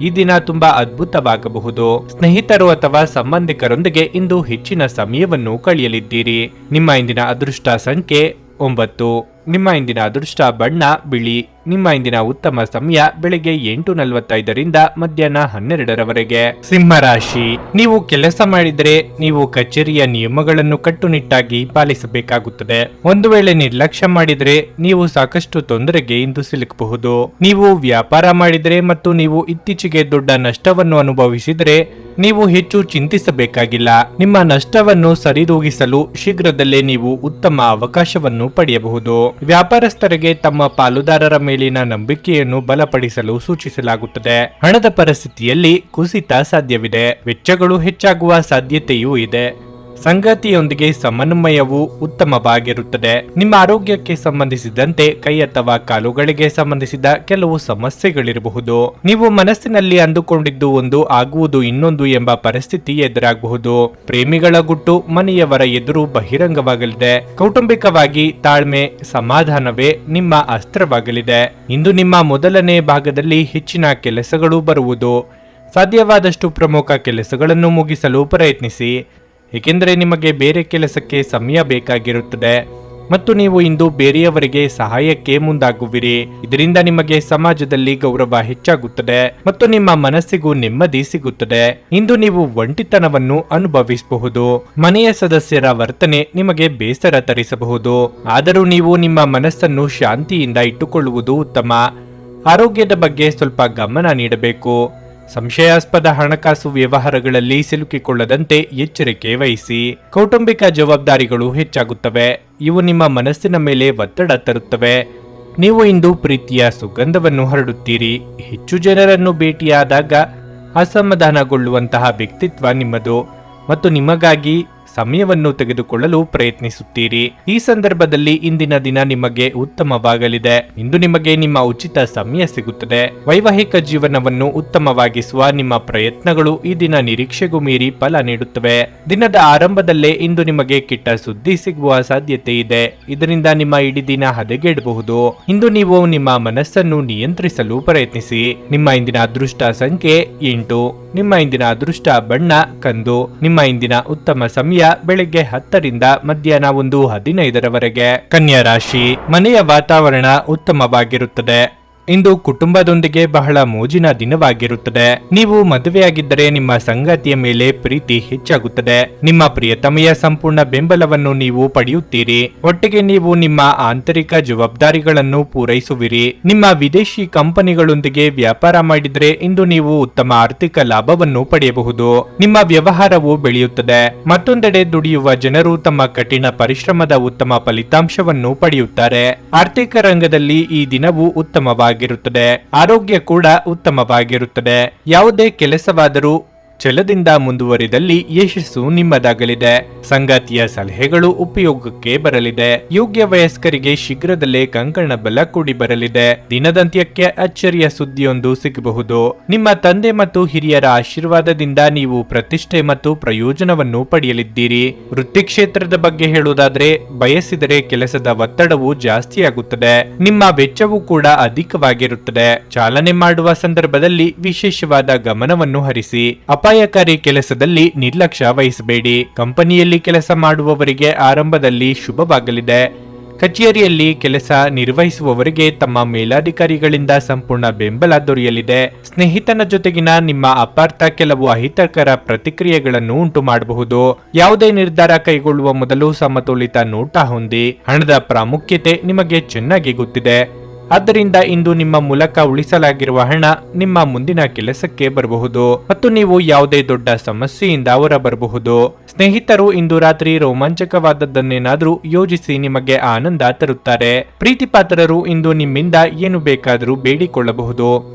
ಈ ದಿನ ತುಂಬಾ ಅದ್ಭುತವಾಗಬಹುದು. ಸ್ನೇಹಿತರು ಅಥವಾ ಸಂಬಂಧಿಕರೊಂದಿಗೆ ಇಂದು ಹೆಚ್ಚಿನ ಸಮಯವನ್ನು ಕಳೆಯಲಿದ್ದೀರಿ. ನಿಮ್ಮ ಇಂದಿನ ಅದೃಷ್ಟ ಸಂಖ್ಯೆ 9. ನಿಮ್ಮ ಇಂದಿನ ಅದೃಷ್ಟ ಬಣ್ಣ ಬಿಳಿ. ನಿಮ್ಮ ಇಂದಿನ ಉತ್ತಮ ಸಮಯ ಬೆಳಗ್ಗೆ 8:45ರಿಂದ ಮಧ್ಯಾಹ್ನ 12ರವರೆಗೆ. ಸಿಂಹರಾಶಿ, ನೀವು ಕೆಲಸ ಮಾಡಿದರೆ ನೀವು ಕಚೇರಿಯ ನಿಯಮಗಳನ್ನು ಕಟ್ಟುನಿಟ್ಟಾಗಿ ಪಾಲಿಸಬೇಕಾಗುತ್ತದೆ. ಒಂದು ವೇಳೆ ನಿರ್ಲಕ್ಷ್ಯ ಮಾಡಿದರೆ ನೀವು ಸಾಕಷ್ಟು ತೊಂದರೆಗೆ ಇಂದು ಸಿಲುಕಬಹುದು. ನೀವು ವ್ಯಾಪಾರ ಮಾಡಿದರೆ ಮತ್ತು ನೀವು ಇತ್ತೀಚೆಗೆ ದೊಡ್ಡ ನಷ್ಟವನ್ನು ಅನುಭವಿಸಿದರೆ ನೀವು ಹೆಚ್ಚು ಚಿಂತಿಸಬೇಕಾಗಿಲ್ಲ. ನಿಮ್ಮ ನಷ್ಟವನ್ನು ಸರಿದೂಗಿಸಲು ಶೀಘ್ರದಲ್ಲೇ ನೀವು ಉತ್ತಮ ಅವಕಾಶವನ್ನು ಪಡೆಯಬಹುದು. ವ್ಯಾಪಾರಸ್ಥರಿಗೆ ತಮ್ಮ ಪಾಲುದಾರರ ಮೇಲಿನ ನಂಬಿಕೆಯನ್ನು ಬಲಪಡಿಸಲು ಸೂಚಿಸಲಾಗುತ್ತದೆ. ಹಣದ ಪರಿಸ್ಥಿತಿಯಲ್ಲಿ ಕುಸಿತ ಸಾಧ್ಯವಿದೆ. ವೆಚ್ಚಗಳು ಹೆಚ್ಚಾಗುವ ಸಾಧ್ಯತೆಯೂ ಇದೆ. ಸಂಗಾತಿಯೊಂದಿಗೆ ಸಮನ್ವಯವು ಉತ್ತಮವಾಗಿರುತ್ತದೆ. ನಿಮ್ಮ ಆರೋಗ್ಯಕ್ಕೆ ಸಂಬಂಧಿಸಿದಂತೆ ಕೈ ಅಥವಾ ಕಾಲುಗಳಿಗೆ ಸಂಬಂಧಿಸಿದ ಕೆಲವು ಸಮಸ್ಯೆಗಳಿರಬಹುದು. ನೀವು ಮನಸ್ಸಿನಲ್ಲಿ ಅಂದುಕೊಂಡಿದ್ದು ಒಂದು ಆಗುವುದು ಇನ್ನೊಂದು ಎಂಬ ಪರಿಸ್ಥಿತಿ ಎದುರಾಗಬಹುದು. ಪ್ರೇಮಿಗಳ ಗುಟ್ಟು ಮನೆಯವರ ಎದುರು ಬಹಿರಂಗವಾಗಲಿದೆ. ಕೌಟುಂಬಿಕವಾಗಿ ತಾಳ್ಮೆ, ಸಮಾಧಾನವೇ ನಿಮ್ಮ ಅಸ್ತ್ರವಾಗಲಿದೆ. ಇಂದು ನಿಮ್ಮ ಮೊದಲನೇ ಭಾಗದಲ್ಲಿ ಹೆಚ್ಚಿನ ಕೆಲಸಗಳು ಬರುವುದು. ಸಾಧ್ಯವಾದಷ್ಟು ಪ್ರಮುಖ ಕೆಲಸಗಳನ್ನು ಮುಗಿಸಲು ಪ್ರಯತ್ನಿಸಿ, ಏಕೆಂದರೆ ನಿಮಗೆ ಬೇರೆ ಕೆಲಸಕ್ಕೆ ಸಮಯ ಬೇಕಾಗಿರುತ್ತದೆ ಮತ್ತು ನೀವು ಇಂದು ಬೇರೆಯವರಿಗೆ ಸಹಾಯಕ್ಕೆ ಮುಂದಾಗುವಿರಿ. ಇದರಿಂದ ನಿಮಗೆ ಸಮಾಜದಲ್ಲಿ ಗೌರವ ಹೆಚ್ಚಾಗುತ್ತದೆ ಮತ್ತು ನಿಮ್ಮ ಮನಸ್ಸಿಗೂ ನೆಮ್ಮದಿ ಸಿಗುತ್ತದೆ. ಇಂದು ನೀವು ಒಂಟಿತನವನ್ನು ಅನುಭವಿಸಬಹುದು. ಮನೆಯ ಸದಸ್ಯರ ವರ್ತನೆ ನಿಮಗೆ ಬೇಸರ ತರಿಸಬಹುದು, ಆದರೂ ನೀವು ನಿಮ್ಮ ಮನಸ್ಸನ್ನು ಶಾಂತಿಯಿಂದ ಇಟ್ಟುಕೊಳ್ಳುವುದು ಉತ್ತಮ. ಆರೋಗ್ಯದ ಬಗ್ಗೆ ಸ್ವಲ್ಪ ಗಮನ ನೀಡಬೇಕು. ಸಂಶಯಾಸ್ಪದ ಹಣಕಾಸು ವ್ಯವಹಾರಗಳಲ್ಲಿ ಸಿಲುಕಿಕೊಳ್ಳದಂತೆ ಎಚ್ಚರಿಕೆ ವಹಿಸಿ. ಕೌಟುಂಬಿಕ ಜವಾಬ್ದಾರಿಗಳು ಹೆಚ್ಚಾಗುತ್ತವೆ. ಇವು ನಿಮ್ಮ ಮನಸ್ಸಿನ ಮೇಲೆ ಒತ್ತಡ ತರುತ್ತವೆ. ನೀವು ಇಂದು ಪ್ರೀತಿಯ ಸುಗಂಧವನ್ನು ಹರಡುತ್ತೀರಿ. ಹೆಚ್ಚು ಜನರನ್ನು ಭೇಟಿಯಾದಾಗ ಅಸಮಾಧಾನಗೊಳ್ಳುವಂತಹ ವ್ಯಕ್ತಿತ್ವ ನಿಮ್ಮದು ಮತ್ತು ನಿಮಗಾಗಿ ಸಮಯವನ್ನು ತೆಗೆದುಕೊಳ್ಳಲು ಪ್ರಯತ್ನಿಸುತ್ತೀರಿ. ಈ ಸಂದರ್ಭದಲ್ಲಿ ಇಂದಿನ ದಿನ ನಿಮಗೆ ಉತ್ತಮವಾಗಲಿದೆ. ಇಂದು ನಿಮಗೆ ನಿಮ್ಮ ಉಚಿತ ಸಮಯ ಸಿಗುತ್ತದೆ. ವೈವಾಹಿಕ ಜೀವನವನ್ನು ಉತ್ತಮವಾಗಿಸುವ ನಿಮ್ಮ ಪ್ರಯತ್ನಗಳು ಈ ದಿನ ನಿರೀಕ್ಷೆಗೂ ಮೀರಿ ಫಲ ನೀಡುತ್ತವೆ. ದಿನದ ಆರಂಭದಲ್ಲೇ ಇಂದು ನಿಮಗೆ ಕೆಟ್ಟ ಸುದ್ದಿ ಸಿಗುವ ಸಾಧ್ಯತೆ ಇದೆ. ಇದರಿಂದ ನಿಮ್ಮ ಇಡೀ ದಿನ ಹದಗೆಡಬಹುದು. ಇಂದು ನೀವು ನಿಮ್ಮ ಮನಸ್ಸನ್ನು ನಿಯಂತ್ರಿಸಲು ಪ್ರಯತ್ನಿಸಿ. ನಿಮ್ಮ ಇಂದಿನ ಅದೃಷ್ಟ ಸಂಖ್ಯೆ 8. ನಿಮ್ಮ ಇಂದಿನ ಅದೃಷ್ಟ ಬಣ್ಣ ಕಂದು. ನಿಮ್ಮ ಇಂದಿನ ಉತ್ತಮ ಸಮಯ ಬೆಳಗ್ಗೆ 10ರಿಂದ ಮಧ್ಯಾಹ್ನ 1:15ರವರೆಗೆ. ಕನ್ಯಾ ರಾಶಿ, ಮನೆಯ ವಾತಾವರಣ ಉತ್ತಮವಾಗಿರುತ್ತದೆ. ಇಂದು ಕುಟುಂಬದೊಂದಿಗೆ ಬಹಳ ಮೋಜಿನ ದಿನವಾಗಿರುತ್ತದೆ. ನೀವು ಮದುವೆಯಾಗಿದ್ದರೆ ನಿಮ್ಮ ಸಂಗಾತಿಯ ಮೇಲೆ ಪ್ರೀತಿ ಹೆಚ್ಚಾಗುತ್ತದೆ. ನಿಮ್ಮ ಪ್ರಿಯತಮೆಯ ಸಂಪೂರ್ಣ ಬೆಂಬಲವನ್ನು ನೀವು ಪಡೆಯುತ್ತೀರಿ. ಒಟ್ಟಿಗೆ ನೀವು ನಿಮ್ಮ ಆಂತರಿಕ ಜವಾಬ್ದಾರಿಗಳನ್ನು ಪೂರೈಸುವಿರಿ. ನಿಮ್ಮ ವಿದೇಶಿ ಕಂಪನಿಗಳೊಂದಿಗೆ ವ್ಯಾಪಾರ ಮಾಡಿದರೆ ಇಂದು ನೀವು ಉತ್ತಮ ಆರ್ಥಿಕ ಲಾಭವನ್ನು ಪಡೆಯಬಹುದು. ನಿಮ್ಮ ವ್ಯವಹಾರವು ಬೆಳೆಯುತ್ತದೆ. ಮತ್ತೊಂದೆಡೆ ದುಡಿಯುವ ಜನರು ತಮ್ಮ ಕಠಿಣ ಪರಿಶ್ರಮದ ಉತ್ತಮ ಫಲಿತಾಂಶವನ್ನು ಪಡೆಯುತ್ತಾರೆ. ಆರ್ಥಿಕ ರಂಗದಲ್ಲಿ ಈ ದಿನವು ಉತ್ತಮವಾಗಿ ಆರೋಗ್ಯ ಕೂಡ ಉತ್ತಮವಾಗಿರುತ್ತದೆ. ಯಾವುದೇ ಕೆಲಸವಾದರೂ ಛಲದಿಂದ ಮುಂದುವರಿದಲ್ಲಿ ಯಶಸ್ಸು ನಿಮ್ಮದಾಗಲಿದೆ. ಸಂಗಾತಿಯ ಸಲಹೆಗಳು ಉಪಯೋಗಕ್ಕೆ ಬರಲಿದೆ. ಯೋಗ್ಯ ವಯಸ್ಕರಿಗೆ ಶೀಘ್ರದಲ್ಲೇ ಕಂಕಣ ಬಲ ಕೂಡಿ ಬರಲಿದೆ. ದಿನದಂತ್ಯಕ್ಕೆ ಅಚ್ಚರಿಯ ಸುದ್ದಿಯೊಂದು ಸಿಗಬಹುದು. ನಿಮ್ಮ ತಂದೆ ಮತ್ತು ಹಿರಿಯರ ಆಶೀರ್ವಾದದಿಂದ ನೀವು ಪ್ರತಿಷ್ಠೆ ಮತ್ತು ಪ್ರಯೋಜನವನ್ನು ಪಡೆಯಲಿದ್ದೀರಿ. ವೃತ್ತಿ ಕ್ಷೇತ್ರದ ಬಗ್ಗೆ ಹೇಳುವುದಾದ್ರೆ, ಬಯಸಿದರೆ ಕೆಲಸದ ಒತ್ತಡವು ಜಾಸ್ತಿಯಾಗುತ್ತದೆ. ನಿಮ್ಮ ವೆಚ್ಚವೂ ಕೂಡ ಅಧಿಕವಾಗಿರುತ್ತದೆ. ಚಾಲನೆ ಮಾಡುವ ಸಂದರ್ಭದಲ್ಲಿ ವಿಶೇಷವಾದ ಗಮನವನ್ನು ಹರಿಸಿ. ಅಪಾಯಕಾರಿ ಕೆಲಸದಲ್ಲಿ ನಿರ್ಲಕ್ಷ್ಯ ವಹಿಸಬೇಡಿ. ಕಂಪನಿಯಲ್ಲಿ ಕೆಲಸ ಮಾಡುವವರಿಗೆ ಆರಂಭದಲ್ಲಿ ಶುಭವಾಗಲಿದೆ. ಕಚೇರಿಯಲ್ಲಿ ಕೆಲಸ ನಿರ್ವಹಿಸುವವರಿಗೆ ತಮ್ಮ ಮೇಲಾಧಿಕಾರಿಗಳಿಂದ ಸಂಪೂರ್ಣ ಬೆಂಬಲ ದೊರೆಯಲಿದೆ. ಸ್ನೇಹಿತನ ಜೊತೆಗಿನ ನಿಮ್ಮ ಅಪಾರ್ಥ ಕೆಲವು ಅಹಿತಕರ ಪ್ರತಿಕ್ರಿಯೆಗಳನ್ನು ಉಂಟು ಮಾಡಬಹುದು. ಯಾವುದೇ ನಿರ್ಧಾರ ಕೈಗೊಳ್ಳುವ ಮೊದಲು ಸಮತೋಲಿತ ನೋಟ ಹೊಂದಿ. ಹಣದ ಪ್ರಾಮುಖ್ಯತೆ ನಿಮಗೆ ಚೆನ್ನಾಗಿ ಗೊತ್ತಿದೆ. ಆದ್ದರಿಂದ ಇಂದು ನಿಮ್ಮ ಮೂಲಕ ಉಳಿಸಲಾಗಿರುವ ಹಣ ನಿಮ್ಮ ಮುಂದಿನ ಕೆಲಸಕ್ಕೆ ಬರಬಹುದು ಮತ್ತು ನೀವು ಯಾವುದೇ ದೊಡ್ಡ ಸಮಸ್ಯೆಯಿಂದ ಹೊರಬರಬಹುದು. ಸ್ನೇಹಿತರು ಇಂದು ರಾತ್ರಿ ರೋಮಾಂಚಕವಾದದ್ದನ್ನೇನಾದ್ರೂ ಯೋಜಿಸಿ ನಿಮಗೆ ಆನಂದ ತರುತ್ತಾರೆ. ಪ್ರೀತಿಪಾತ್ರರು ಇಂದು ನಿಮ್ಮಿಂದ ಏನು ಬೇಕಾದರೂ ಬೇಡಿಕೊಳ್ಳಬಹುದು,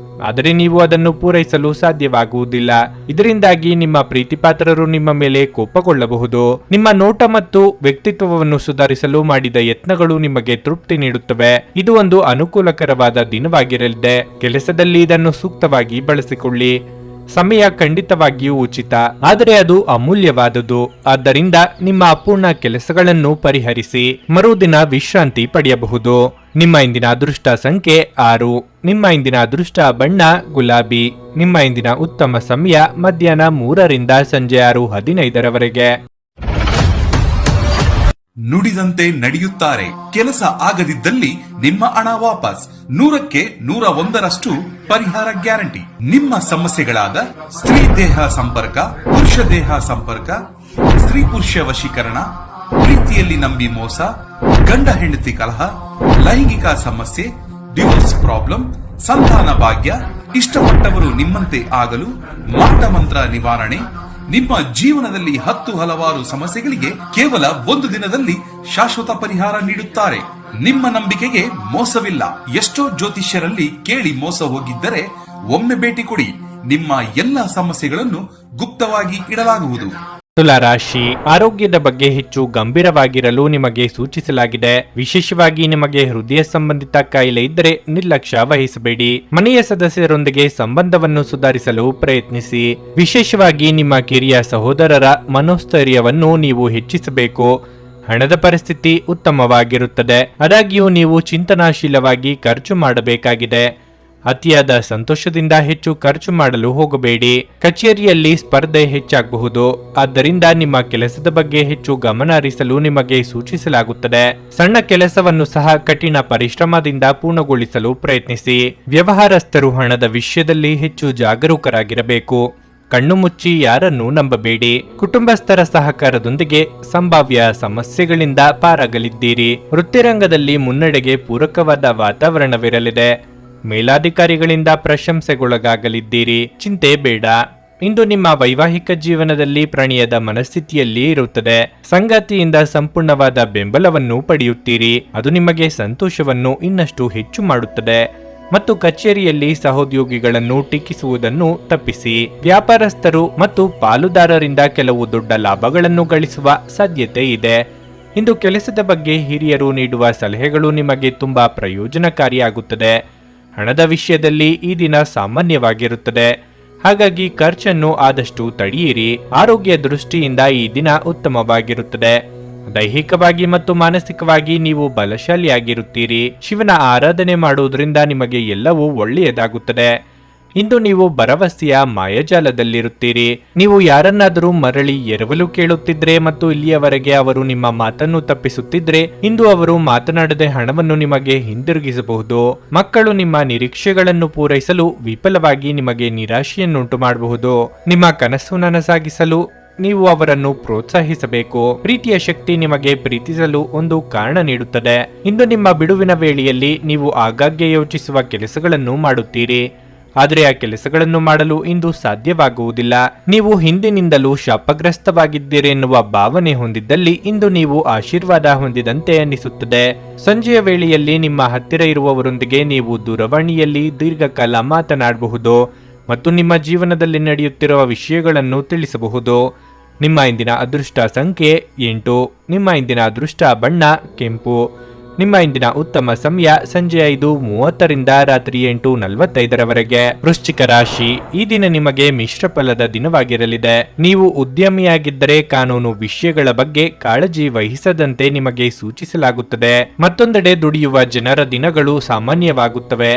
ಆದರೆ ನೀವು ಅದನ್ನು ಪೂರೈಸಲು ಸಾಧ್ಯವಾಗುವುದಿಲ್ಲ. ಇದರಿಂದಾಗಿ ನಿಮ್ಮ ಪ್ರೀತಿಪಾತ್ರರು ನಿಮ್ಮ ಮೇಲೆ ಕೋಪಗೊಳ್ಳಬಹುದು. ನಿಮ್ಮ ನೋಟ ಮತ್ತು ವ್ಯಕ್ತಿತ್ವವನ್ನು ಸುಧಾರಿಸಲು ಮಾಡಿದ ಯತ್ನಗಳು ನಿಮಗೆ ತೃಪ್ತಿ ನೀಡುತ್ತವೆ. ಇದು ಒಂದು ಅನುಕೂಲಕರವಾದ ದಿನವಾಗಿರಲಿದೆ. ಕೆಲಸದಲ್ಲಿ ಇದನ್ನು ಸೂಕ್ತವಾಗಿ ಬಳಸಿಕೊಳ್ಳಿ. ಸಮಯ ಖಂಡಿತವಾಗಿಯೂ ಉಚಿತ, ಆದರೆ ಅದು ಅಮೂಲ್ಯವಾದುದು. ಆದ್ದರಿಂದ ನಿಮ್ಮ ಅಪೂರ್ಣ ಕೆಲಸಗಳನ್ನು ಪರಿಹರಿಸಿ ಮರುದಿನ ವಿಶ್ರಾಂತಿ ಪಡೆಯಬಹುದು. ನಿಮ್ಮ ಇಂದಿನ ಅದೃಷ್ಟ ಸಂಖ್ಯೆ 6. ನಿಮ್ಮ ಇಂದಿನ ಅದೃಷ್ಟ ಬಣ್ಣ ಗುಲಾಬಿ. ನಿಮ್ಮ ಇಂದಿನ ಉತ್ತಮ ಸಮಯ ಮಧ್ಯಾಹ್ನ 3ರಿಂದ ಸಂಜೆ 6:15ರವರೆಗೆ. ನುಡಿದಂತೆ ನಡೆಯುತ್ತಾರೆ. ಕೆಲಸ ಆಗದಿದ್ದಲ್ಲಿ ನಿಮ್ಮ ಹಣ ವಾಪಸ್. 100ಕ್ಕೆ 101ರಷ್ಟು ಪರಿಹಾರ ಗ್ಯಾರಂಟಿ. ನಿಮ್ಮ ಸಮಸ್ಯೆಗಳಾದ ಸ್ತ್ರೀ ದೇಹ ಸಂಪರ್ಕ, ಪುರುಷ ದೇಹ ಸಂಪರ್ಕ, ಸ್ತ್ರೀ ಪುರುಷ ವಶೀಕರಣ, ಪ್ರೀತಿಯಲ್ಲಿ ನಂಬಿ ಮೋಸ, ಗಂಡ ಹೆಂಡತಿ ಕಲಹ, ಲೈಂಗಿಕ ಸಮಸ್ಯೆ, ಡಿವೋರ್ಸ್ ಪ್ರಾಬ್ಲಮ್, ಸಂತಾನ ಭಾಗ್ಯ, ಇಷ್ಟಪಟ್ಟವರು ನಿಮ್ಮಂತೆ ಆಗಲು ಮಾಟ ಮಂತ್ರ ನಿವಾರಣೆ. ನಿಮ್ಮ ಜೀವನದಲ್ಲಿ 10 ಹಲವಾರು ಸಮಸ್ಯೆಗಳಿಗೆ ಕೇವಲ 1 ದಿನದಲ್ಲಿ ಶಾಶ್ವತ ಪರಿಹಾರ ನೀಡುತ್ತಾರೆ. ನಿಮ್ಮ ನಂಬಿಕೆಗೆ ಮೋಸವಿಲ್ಲ. ಎಷ್ಟೋ ಜ್ಯೋತಿಷ್ಯರಲ್ಲಿ ಕೇಳಿ ಮೋಸ ಹೋಗಿದ್ದರೆ ಒಮ್ಮೆ ಭೇಟಿ ಕೊಡಿ. ನಿಮ್ಮ ಎಲ್ಲ ಸಮಸ್ಯೆಗಳನ್ನು ಗುಪ್ತವಾಗಿ ಇಡಲಾಗುವುದು. ತುಲಾ ರಾಶಿ, ಆರೋಗ್ಯದ ಬಗ್ಗೆ ಹೆಚ್ಚು ಗಂಭೀರವಾಗಿರಲು ನಿಮಗೆ ಸೂಚಿಸಲಾಗಿದೆ. ವಿಶೇಷವಾಗಿ ನಿಮಗೆ ಹೃದಯ ಸಂಬಂಧಿತ ಕಾಯಿಲೆ ಇದ್ದರೆ ನಿರ್ಲಕ್ಷ್ಯ ವಹಿಸಬೇಡಿ. ಮನೆಯ ಸದಸ್ಯರೊಂದಿಗೆ ಸಂಬಂಧವನ್ನು ಸುಧಾರಿಸಲು ಪ್ರಯತ್ನಿಸಿ. ವಿಶೇಷವಾಗಿ ನಿಮ್ಮ ಕಿರಿಯ ಸಹೋದರರ ಮನೋಸ್ಥೈರ್ಯವನ್ನು ನೀವು ಹೆಚ್ಚಿಸಬೇಕು. ಹಣದ ಪರಿಸ್ಥಿತಿ ಉತ್ತಮವಾಗಿರುತ್ತದೆ. ಆದಾಗ್ಯೂ ನೀವು ಚಿಂತನಾಶೀಲವಾಗಿ ಖರ್ಚು ಮಾಡಬೇಕಾಗಿದೆ. ಅತಿಯಾದ ಸಂತೋಷದಿಂದ ಹೆಚ್ಚು ಖರ್ಚು ಮಾಡಲು ಹೋಗಬೇಡಿ. ಕಚೇರಿಯಲ್ಲಿ ಸ್ಪರ್ಧೆ ಹೆಚ್ಚಾಗಬಹುದು. ಆದ್ದರಿಂದ ನಿಮ್ಮ ಕೆಲಸದ ಬಗ್ಗೆ ಹೆಚ್ಚು ಗಮನ ಹರಿಸಲು ನಿಮಗೆ ಸೂಚಿಸಲಾಗುತ್ತದೆ. ಸಣ್ಣ ಕೆಲಸವನ್ನು ಸಹ ಕಠಿಣ ಪರಿಶ್ರಮದಿಂದ ಪೂರ್ಣಗೊಳಿಸಲು ಪ್ರಯತ್ನಿಸಿ. ವ್ಯವಹಾರಸ್ಥರು ಹಣದ ವಿಷಯದಲ್ಲಿ ಹೆಚ್ಚು ಜಾಗರೂಕರಾಗಿರಬೇಕು. ಕಣ್ಣು ಮುಚ್ಚಿ ಯಾರನ್ನೂ ನಂಬಬೇಡಿ. ಕುಟುಂಬಸ್ಥರ ಸಹಕಾರದೊಂದಿಗೆ ಸಂಭಾವ್ಯ ಸಮಸ್ಯೆಗಳಿಂದ ಪಾರಾಗಲಿದ್ದೀರಿ. ವೃತ್ತಿರಂಗದಲ್ಲಿ ಮುನ್ನಡೆಗೆ ಪೂರಕವಾದ ವಾತಾವರಣವಿರಲಿದೆ. ಮೇಲಾಧಿಕಾರಿಗಳಿಂದ ಪ್ರಶಂಸೆಗೊಳಗಾಗಲಿದ್ದೀರಿ. ಚಿಂತೆ ಬೇಡ. ಇಂದು ನಿಮ್ಮ ವೈವಾಹಿಕ ಜೀವನದಲ್ಲಿ ಪ್ರಣಯದ ಮನಸ್ಥಿತಿಯಲ್ಲಿ ಇರುತ್ತದೆ. ಸಂಗಾತಿಯಿಂದ ಸಂಪೂರ್ಣವಾದ ಬೆಂಬಲವನ್ನು ಪಡೆಯುತ್ತೀರಿ. ಅದು ನಿಮಗೆ ಸಂತೋಷವನ್ನು ಇನ್ನಷ್ಟು ಹೆಚ್ಚು ಮಾಡುತ್ತದೆ ಮತ್ತು ಕಚೇರಿಯಲ್ಲಿ ಸಹೋದ್ಯೋಗಿಗಳನ್ನು ಟೀಕಿಸುವುದನ್ನು ತಪ್ಪಿಸಿ. ವ್ಯಾಪಾರಸ್ಥರು ಮತ್ತು ಪಾಲುದಾರರಿಂದ ಕೆಲವು ದೊಡ್ಡ ಲಾಭಗಳನ್ನು ಗಳಿಸುವ ಸಾಧ್ಯತೆ ಇದೆ. ಇಂದು ಕೆಲಸದ ಬಗ್ಗೆ ಹಿರಿಯರು ನೀಡುವ ಸಲಹೆಗಳು ನಿಮಗೆ ತುಂಬಾ ಪ್ರಯೋಜನಕಾರಿಯಾಗುತ್ತದೆ. ಹಣದ ವಿಷಯದಲ್ಲಿ ಈ ದಿನ ಸಾಮಾನ್ಯವಾಗಿರುತ್ತದೆ. ಹಾಗಾಗಿ ಖರ್ಚನ್ನು ಆದಷ್ಟು ತಡೆಯಿರಿ. ಆರೋಗ್ಯ ದೃಷ್ಟಿಯಿಂದ ಈ ದಿನ ಉತ್ತಮವಾಗಿರುತ್ತದೆ. ದೈಹಿಕವಾಗಿ ಮತ್ತು ಮಾನಸಿಕವಾಗಿ ನೀವು ಬಲಶಾಲಿಯಾಗಿರುತ್ತೀರಿ. ಶಿವನ ಆರಾಧನೆ ಮಾಡುವುದರಿಂದ ನಿಮಗೆ ಎಲ್ಲವೂ ಒಳ್ಳೆಯದಾಗುತ್ತದೆ. ಇಂದು ನೀವು ಭರವಸೆಯ ಮಾಯಾಜಾಲದಲ್ಲಿರುತ್ತೀರಿ. ನೀವು ಯಾರನ್ನಾದರೂ ಮರಳಿ ಎರವಲು ಕೇಳುತ್ತಿದ್ರೆ ಮತ್ತು ಇಲ್ಲಿಯವರೆಗೆ ಅವರು ನಿಮ್ಮ ಮಾತನ್ನು ತಪ್ಪಿಸುತ್ತಿದ್ರೆ ಇಂದು ಅವರು ಮಾತನಾಡದೆ ಹಣವನ್ನು ನಿಮಗೆ ಹಿಂದಿರುಗಿಸಬಹುದು. ಮಕ್ಕಳು ನಿಮ್ಮ ನಿರೀಕ್ಷೆಗಳನ್ನು ಪೂರೈಸಲು ವಿಫಲವಾಗಿ ನಿಮಗೆ ನಿರಾಶೆಯನ್ನುಂಟು ಮಾಡಬಹುದು. ನಿಮ್ಮ ಕನಸು ನನಸಾಗಿಸಲು ನೀವು ಅವರನ್ನು ಪ್ರೋತ್ಸಾಹಿಸಬೇಕು. ಪ್ರೀತಿಯ ಶಕ್ತಿ ನಿಮಗೆ ಪ್ರೀತಿಸಲು ಒಂದು ಕಾರಣ ನೀಡುತ್ತದೆ. ಇಂದು ನಿಮ್ಮ ಬಿಡುವಿನ ವೇಳೆಯಲ್ಲಿ ನೀವು ಆಗಾಗ್ಗೆ ಯೋಚಿಸುವ ಕೆಲಸಗಳನ್ನು ಮಾಡುತ್ತೀರಿ. ಆದರೆ ಆ ಕೆಲಸಗಳನ್ನು ಮಾಡಲು ಇಂದು ಸಾಧ್ಯವಾಗುವುದಿಲ್ಲ. ನೀವು ಹಿಂದಿನಿಂದಲೂ ಶಾಪಗ್ರಸ್ತವಾಗಿದ್ದೀರಿ ಎನ್ನುವ ಭಾವನೆ ಹೊಂದಿದ್ದಲ್ಲಿ ಇಂದು ನೀವು ಆಶೀರ್ವಾದ ಹೊಂದಿದಂತೆ ಅನಿಸುತ್ತದೆ. ಸಂಜೆಯ ವೇಳೆಯಲ್ಲಿ ನಿಮ್ಮ ಹತ್ತಿರ ಇರುವವರೊಂದಿಗೆ ನೀವು ದೂರವಾಣಿಯಲ್ಲಿ ದೀರ್ಘಕಾಲ ಮಾತನಾಡಬಹುದು ಮತ್ತು ನಿಮ್ಮ ಜೀವನದಲ್ಲಿ ನಡೆಯುತ್ತಿರುವ ವಿಷಯಗಳನ್ನು ತಿಳಿಸಬಹುದು. ನಿಮ್ಮ ಇಂದಿನ ಅದೃಷ್ಟ ಸಂಖ್ಯೆ 8. ನಿಮ್ಮ ಇಂದಿನ ಅದೃಷ್ಟ ಬಣ್ಣ ಕೆಂಪು. ನಿಮ್ಮ ಇಂದಿನ ಉತ್ತಮ ಸಮಯ ಸಂಜೆ 5:30ರಿಂದ ರಾತ್ರಿ 8:45ರವರೆಗೆ. ವೃಶ್ಚಿಕ ರಾಶಿ, ಈ ದಿನ ನಿಮಗೆ ಮಿಶ್ರ ಫಲದ ದಿನವಾಗಿರಲಿದೆ. ನೀವು ಉದ್ಯಮಿಯಾಗಿದ್ದರೆ ಕಾನೂನು ವಿಷಯಗಳ ಬಗ್ಗೆ ಕಾಳಜಿ ವಹಿಸದಂತೆ ನಿಮಗೆ ಸೂಚಿಸಲಾಗುತ್ತದೆ. ಮತ್ತೊಂದೆಡೆ ದುಡಿಯುವ ಜನರ ದಿನಗಳು ಸಾಮಾನ್ಯವಾಗುತ್ತವೆ.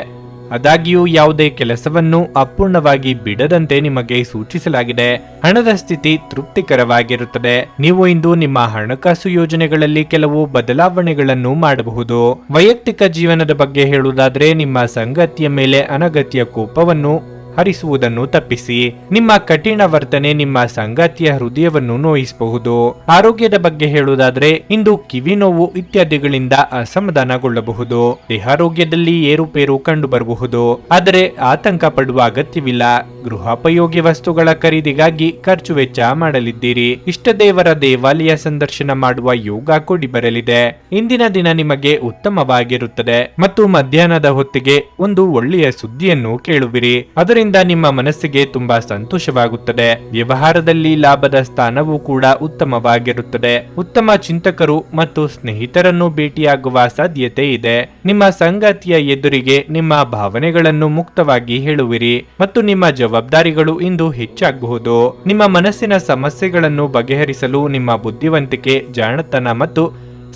ಆದಾಗ್ಯೂ ಯಾವುದೇ ಕೆಲಸವನ್ನು ಅಪೂರ್ಣವಾಗಿ ಬಿಡದಂತೆ ನಿಮಗೆ ಸೂಚಿಸಲಾಗಿದೆ. ಹಣದ ಸ್ಥಿತಿ ತೃಪ್ತಿಕರವಾಗಿರುತ್ತದೆ. ನೀವು ಇಂದು ನಿಮ್ಮ ಹಣಕಾಸು ಯೋಜನೆಗಳಲ್ಲಿ ಕೆಲವು ಬದಲಾವಣೆಗಳನ್ನು ಮಾಡಬಹುದು. ವೈಯಕ್ತಿಕ ಜೀವನದ ಬಗ್ಗೆ ಹೇಳುವುದಾದ್ರೆ, ನಿಮ್ಮ ಸಂಗಾತಿಯ ಮೇಲೆ ಅನಗತ್ಯ ಕೋಪವನ್ನು ಹರಿಸುವುದನ್ನು ತಪ್ಪಿಸಿ. ನಿಮ್ಮ ಕಠಿಣ ವರ್ತನೆ ನಿಮ್ಮ ಸಂಗಾತಿಯ ಹೃದಯವನ್ನು ನೋಯಿಸಬಹುದು. ಆರೋಗ್ಯದ ಬಗ್ಗೆ ಹೇಳುವುದಾದ್ರೆ, ಇಂದು ಕಿವಿ ನೋವು ಇತ್ಯಾದಿಗಳಿಂದ ಅಸಮಾಧಾನಗೊಳ್ಳಬಹುದು. ದೇಹಾರೋಗ್ಯದಲ್ಲಿ ಏರುಪೇರು ಕಂಡು ಬರಬಹುದು. ಆದರೆ ಆತಂಕ ಪಡುವ ಅಗತ್ಯವಿಲ್ಲ. ಗೃಹೋಪಯೋಗಿ ವಸ್ತುಗಳ ಖರೀದಿಗಾಗಿ ಖರ್ಚು ವೆಚ್ಚ ಮಾಡಲಿದ್ದೀರಿ. ಇಷ್ಟ ದೇವರ ದೇವಾಲಯ ಸಂದರ್ಶನ ಮಾಡುವ ಯೋಗ ಕೂಡಿ ಬರಲಿದೆ. ಇಂದಿನ ದಿನ ನಿಮಗೆ ಉತ್ತಮವಾಗಿರುತ್ತದೆ ಮತ್ತು ಮಧ್ಯಾಹ್ನದ ಹೊತ್ತಿಗೆ ಒಂದು ಒಳ್ಳೆಯ ಸುದ್ದಿಯನ್ನು ಕೇಳುವಿರಿ. ಅದರಿಂದ ನಿಮ್ಮ ಮನಸ್ಸಿಗೆ ತುಂಬಾ ಸಂತೋಷವಾಗುತ್ತದೆ. ವ್ಯವಹಾರದಲ್ಲಿ ಲಾಭದ ಸ್ಥಾನವೂ ಕೂಡ ಉತ್ತಮವಾಗಿರುತ್ತದೆ. ಉತ್ತಮ ಚಿಂತಕರು ಮತ್ತು ಸ್ನೇಹಿತರನ್ನು ಭೇಟಿಯಾಗುವ ಸಾಧ್ಯತೆ ಇದೆ. ನಿಮ್ಮ ಸಂಗಾತಿಯ ಎದುರಿಗೆ ನಿಮ್ಮ ಭಾವನೆಗಳನ್ನು ಮುಕ್ತವಾಗಿ ಹೇಳುವಿರಿ ಮತ್ತು ನಿಮ್ಮ ಜವಾಬ್ದಾರಿಗಳು ಇಂದು ಹೆಚ್ಚಾಗಬಹುದು. ನಿಮ್ಮ ಮನಸ್ಸಿನ ಸಮಸ್ಯೆಗಳನ್ನು ಬಗೆಹರಿಸಲು ನಿಮ್ಮ ಬುದ್ಧಿವಂತಿಕೆ, ಜಾಣತನ ಮತ್ತು